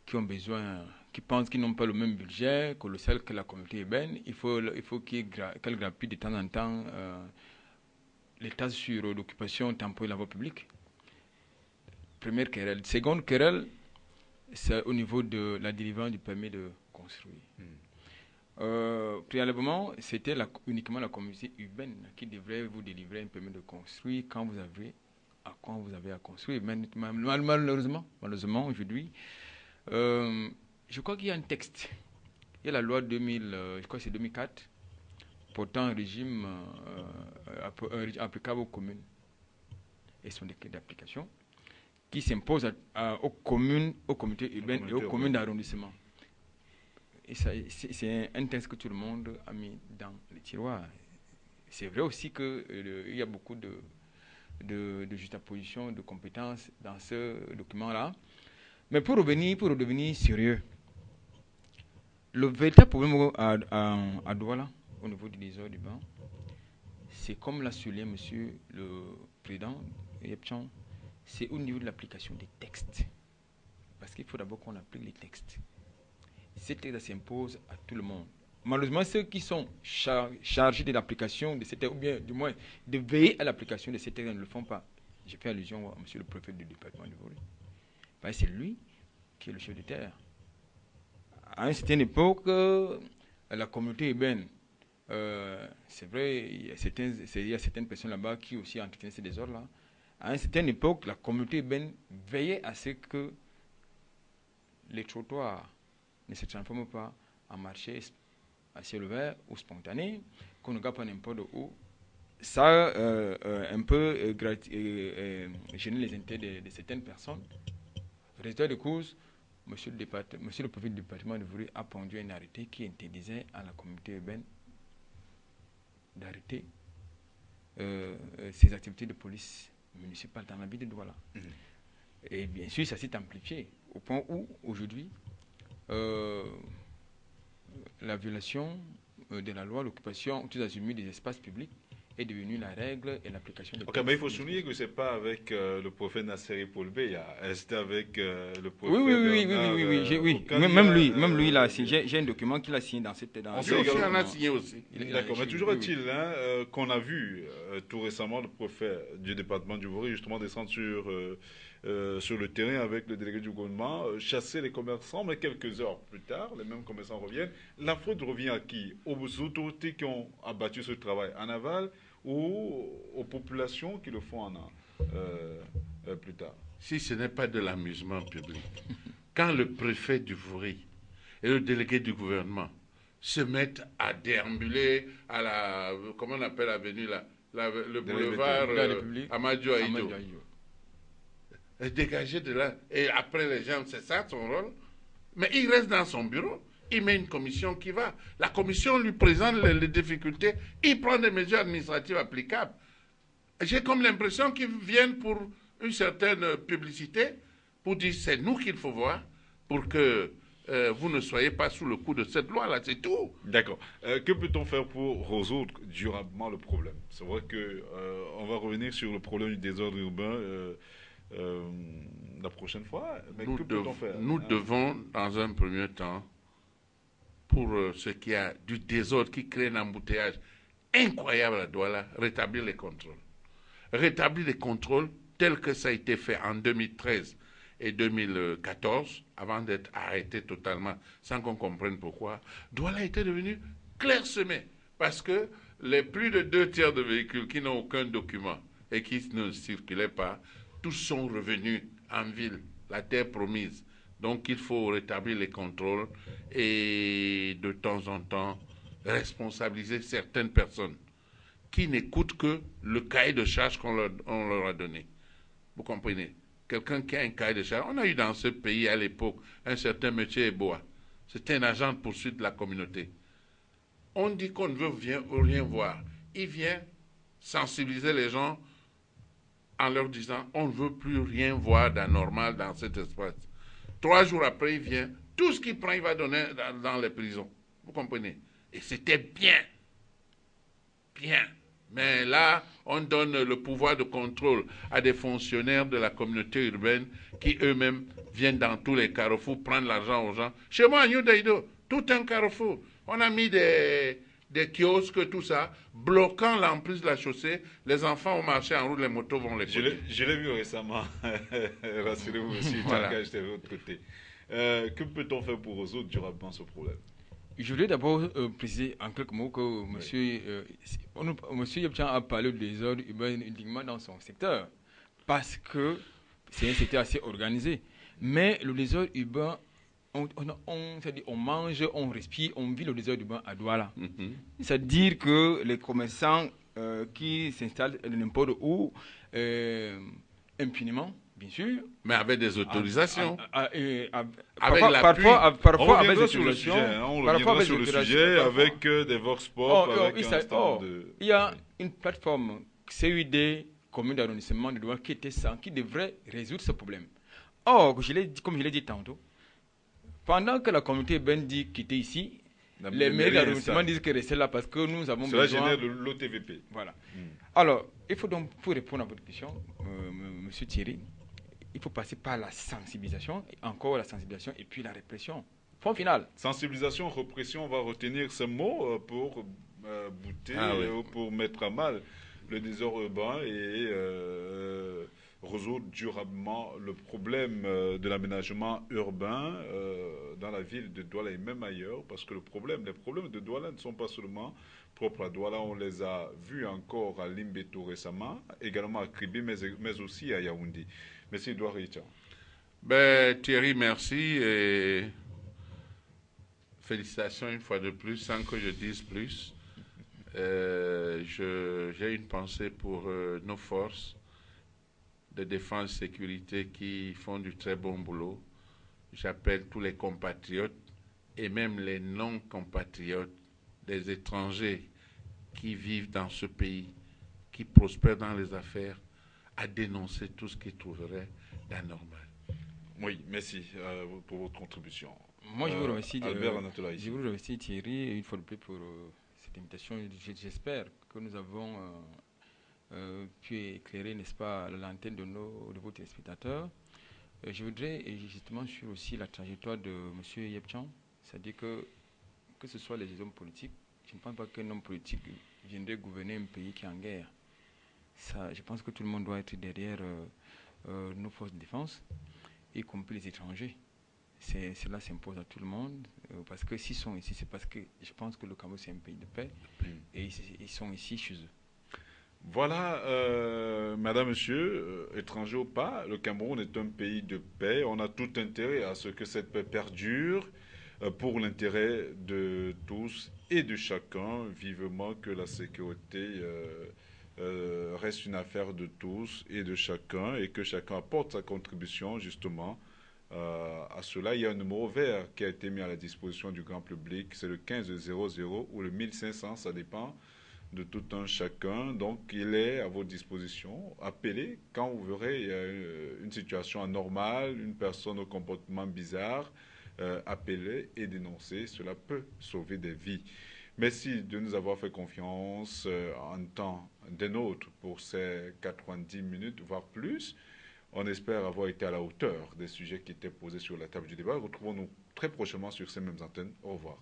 qui ont besoin, qui pensent qu'ils n'ont pas le même budget que celle que la communauté urbaine. Il faut qu'elle grappille de temps en temps les taxes sur l'occupation temporaire de la voie publique. Première querelle. Seconde querelle, c'est au niveau de la délivrance du permis de construire. Préalablement, c'était uniquement la communauté urbaine qui devrait vous délivrer un permis de construire quand vous avez à construire. Malheureusement aujourd'hui, je crois qu'il y a un texte. Il y a la loi 2004 portant un régime applicable aux communes et son décret d'application qui s'impose aux communautés urbaines et aux communes d'arrondissement. Et c'est un texte que tout le monde a mis dans les tiroirs. C'est vrai aussi qu'il y a beaucoup de juxtaposition de compétences dans ce document-là. Mais pour redevenir sérieux, le véritable problème à Douala, au niveau du désordre urbain, c'est comme l'a souligné monsieur le président Yepchan, c'est au niveau de l'application des textes. Parce qu'il faut d'abord qu'on applique les textes. Ces textes s'imposent à tout le monde. Malheureusement, ceux qui sont chargés de l'application de ces textes, ou bien du moins de veiller à l'application de ces textes, ne le font pas. J'ai fait allusion à monsieur le préfet du département de Vori. C'est lui qui est le chef de terre. À une certaine époque, la communauté urbaine c'est vrai, il y a certaines personnes là-bas qui aussi entretenaient ces désordres-là. À une certaine époque, la communauté urbaine veillait à ce que les trottoirs ne se transforment pas en marché à ciel ouvert ou spontané, qu'on ne garde pas n'importe où. Ça un peu gêner les intérêts de certaines personnes. Résultat de course, monsieur le préfet du département de Vuri a pondu un arrêté qui interdisait à la communauté urbaine d'arrêter ses activités de police municipale dans la ville de Douala. Et bien sûr, ça s'est amplifié au point où, aujourd'hui, la violation de la loi, l'occupation tous azimuts des espaces publics est devenue la règle et l'application de... Ok, mais il faut souligner que ce n'est pas avec le prophète Nasseri Paul-Bey, c'était avec le prophète... Oui. Même lui, il a signé. J'ai un document qu'il a signé dans cette... On a signé aussi. D'accord, mais toujours est-il qu'on a vu tout récemment le préfet du département du Vori justement descendre sur le terrain avec le délégué du gouvernement, chasser les commerçants, mais quelques heures plus tard, les mêmes commerçants reviennent. La faute revient à qui? Aux autorités qui ont abattu ce travail en aval ou aux populations qui le font plus tard? Si ce n'est pas de l'amusement public, quand le préfet du Vori et le délégué du gouvernement se mettent à déambuler à la, comment on appelle l'avenue là, le boulevard Amadou Aïdo, dégager de là, et après les gens, c'est ça son rôle, mais il reste dans son bureau, il met une commission qui va, la commission lui présente les difficultés, il prend des mesures administratives applicables. J'ai comme l'impression qu'ils viennent pour une certaine publicité, pour dire c'est nous qu'il faut voir, pour que vous ne soyez pas sous le coup de cette loi-là, c'est tout. D'accord. Que peut-on faire pour résoudre durablement le problème? C'est vrai qu'on va revenir sur le problème du désordre urbain la prochaine fois, mais que peut-on faire? Nous devons, dans un premier temps, pour ce qui a du désordre qui crée un embouteillage incroyable à Douala, rétablir les contrôles. Rétablir les contrôles tels que ça a été fait en 2013 et 2014, avant d'être arrêté totalement, sans qu'on comprenne pourquoi. Douala était devenu clairsemé, parce que les plus de 2/3 de véhicules qui n'ont aucun document et qui ne circulaient pas, tous sont revenus en ville, la terre promise. Donc il faut rétablir les contrôles et de temps en temps responsabiliser certaines personnes qui n'écoutent que le cahier de charge qu'on leur a donné. Vous comprenez? Quelqu'un qui a un cahier de charge. On a eu dans ce pays à l'époque un certain M. Eboa. C'était un agent de poursuite de la communauté. On dit qu'on ne veut rien voir. Il vient sensibiliser les gens en leur disant on ne veut plus rien voir d'anormal dans cet espace. 3 jours après, il vient. Tout ce qu'il prend, il va donner dans les prisons. Vous comprenez? Et c'était bien. Bien. Mais là, on donne le pouvoir de contrôle à des fonctionnaires de la communauté urbaine qui eux-mêmes viennent dans tous les carrefours prendre l'argent aux gens. Chez moi, à New Daido, tout un carrefour. On a mis des kiosques, tout ça, bloquant l'emprise de la chaussée. Les enfants ont marché en route, les motos vont les prendre. Je l'ai vu récemment. Rassurez-vous aussi, voilà. J'étais de l'autre côté. Que peut-on faire pour résoudre durablement ce problème? Je voulais d'abord préciser en quelques mots que monsieur Yepchan a parlé de désordre urbain uniquement dans son secteur, parce que c'est un secteur assez organisé. Mais le désordre urbain, on mange, on respire, on vit le désordre urbain à Douala. C'est-à-dire que les commerçants qui s'installent n'importe où, impunément, bien sûr. Mais avec des autorisations. Parfois avec des autorisations. On reviendra sur le sujet avec des vox pop, avec un stand de... Il y a une plateforme CUD, commune d'arrondissement de Douala, qui devrait résoudre ce problème. Or, comme je l'ai dit tantôt, pendant que la communauté urbaine dit quitter ici, les maires d'arrondissement disent que rester là parce que nous avons besoin... Cela génère l'OTVP. Voilà. Alors, il faut donc, pour répondre à votre question, monsieur Thierry, il faut passer par la sensibilisation, encore la sensibilisation et puis la répression. Point final. Sensibilisation, répression, on va retenir ce mot pour bouter, pour mettre à mal le désordre urbain et résoudre durablement le problème de l'aménagement urbain dans la ville de Douala et même ailleurs, parce que les problèmes de Douala ne sont pas seulement propres à Douala, on les a vus encore à Limbeto récemment, également à Kribi, mais aussi à Yaoundé. Merci Edouard Richard. Ben, Thierry, merci et félicitations une fois de plus, sans que je dise plus. J'ai une pensée pour nos forces de défense et sécurité qui font du très bon boulot. J'appelle tous les compatriotes et même les non-compatriotes, des étrangers qui vivent dans ce pays, qui prospèrent dans les affaires, à dénoncer tout ce qu'ils trouveraient d'anormal. Oui, merci pour votre contribution. Moi, je vous remercie, Albert Anatola ici. je vous remercie Thierry, une fois de plus pour cette invitation. J'espère que nous avons pu éclairer, n'est-ce pas, la lanterne de vos téléspectateurs. Je voudrais justement suivre aussi la trajectoire de M. Yepchan, c'est-à-dire que ce soit les hommes politiques, je ne pense pas qu'un homme politique viendrait gouverner un pays qui est en guerre. Ça, je pense que tout le monde doit être derrière nos forces de défense, y compris les étrangers. Cela s'impose à tout le monde, parce que s'ils sont ici, c'est parce que je pense que le Cameroun, c'est un pays de paix, et ils sont ici chez eux. Voilà, madame, monsieur, étranger ou pas, le Cameroun est un pays de paix. On a tout intérêt à ce que cette paix perdure pour l'intérêt de tous et de chacun. Vivement que la sécurité reste une affaire de tous et de chacun et que chacun apporte sa contribution justement à cela. Il y a un numéro vert qui a été mis à la disposition du grand public. C'est le 1500 ou le 1500, ça dépend de tout un chacun. Donc, il est à votre disposition. Appelez quand vous verrez une situation anormale, une personne au comportement bizarre. Appelez et dénoncez. Cela peut sauver des vies. Merci de nous avoir fait confiance en temps des nôtres pour ces 90 minutes, voire plus. On espère avoir été à la hauteur des sujets qui étaient posés sur la table du débat. Retrouvons-nous très prochainement sur ces mêmes antennes. Au revoir.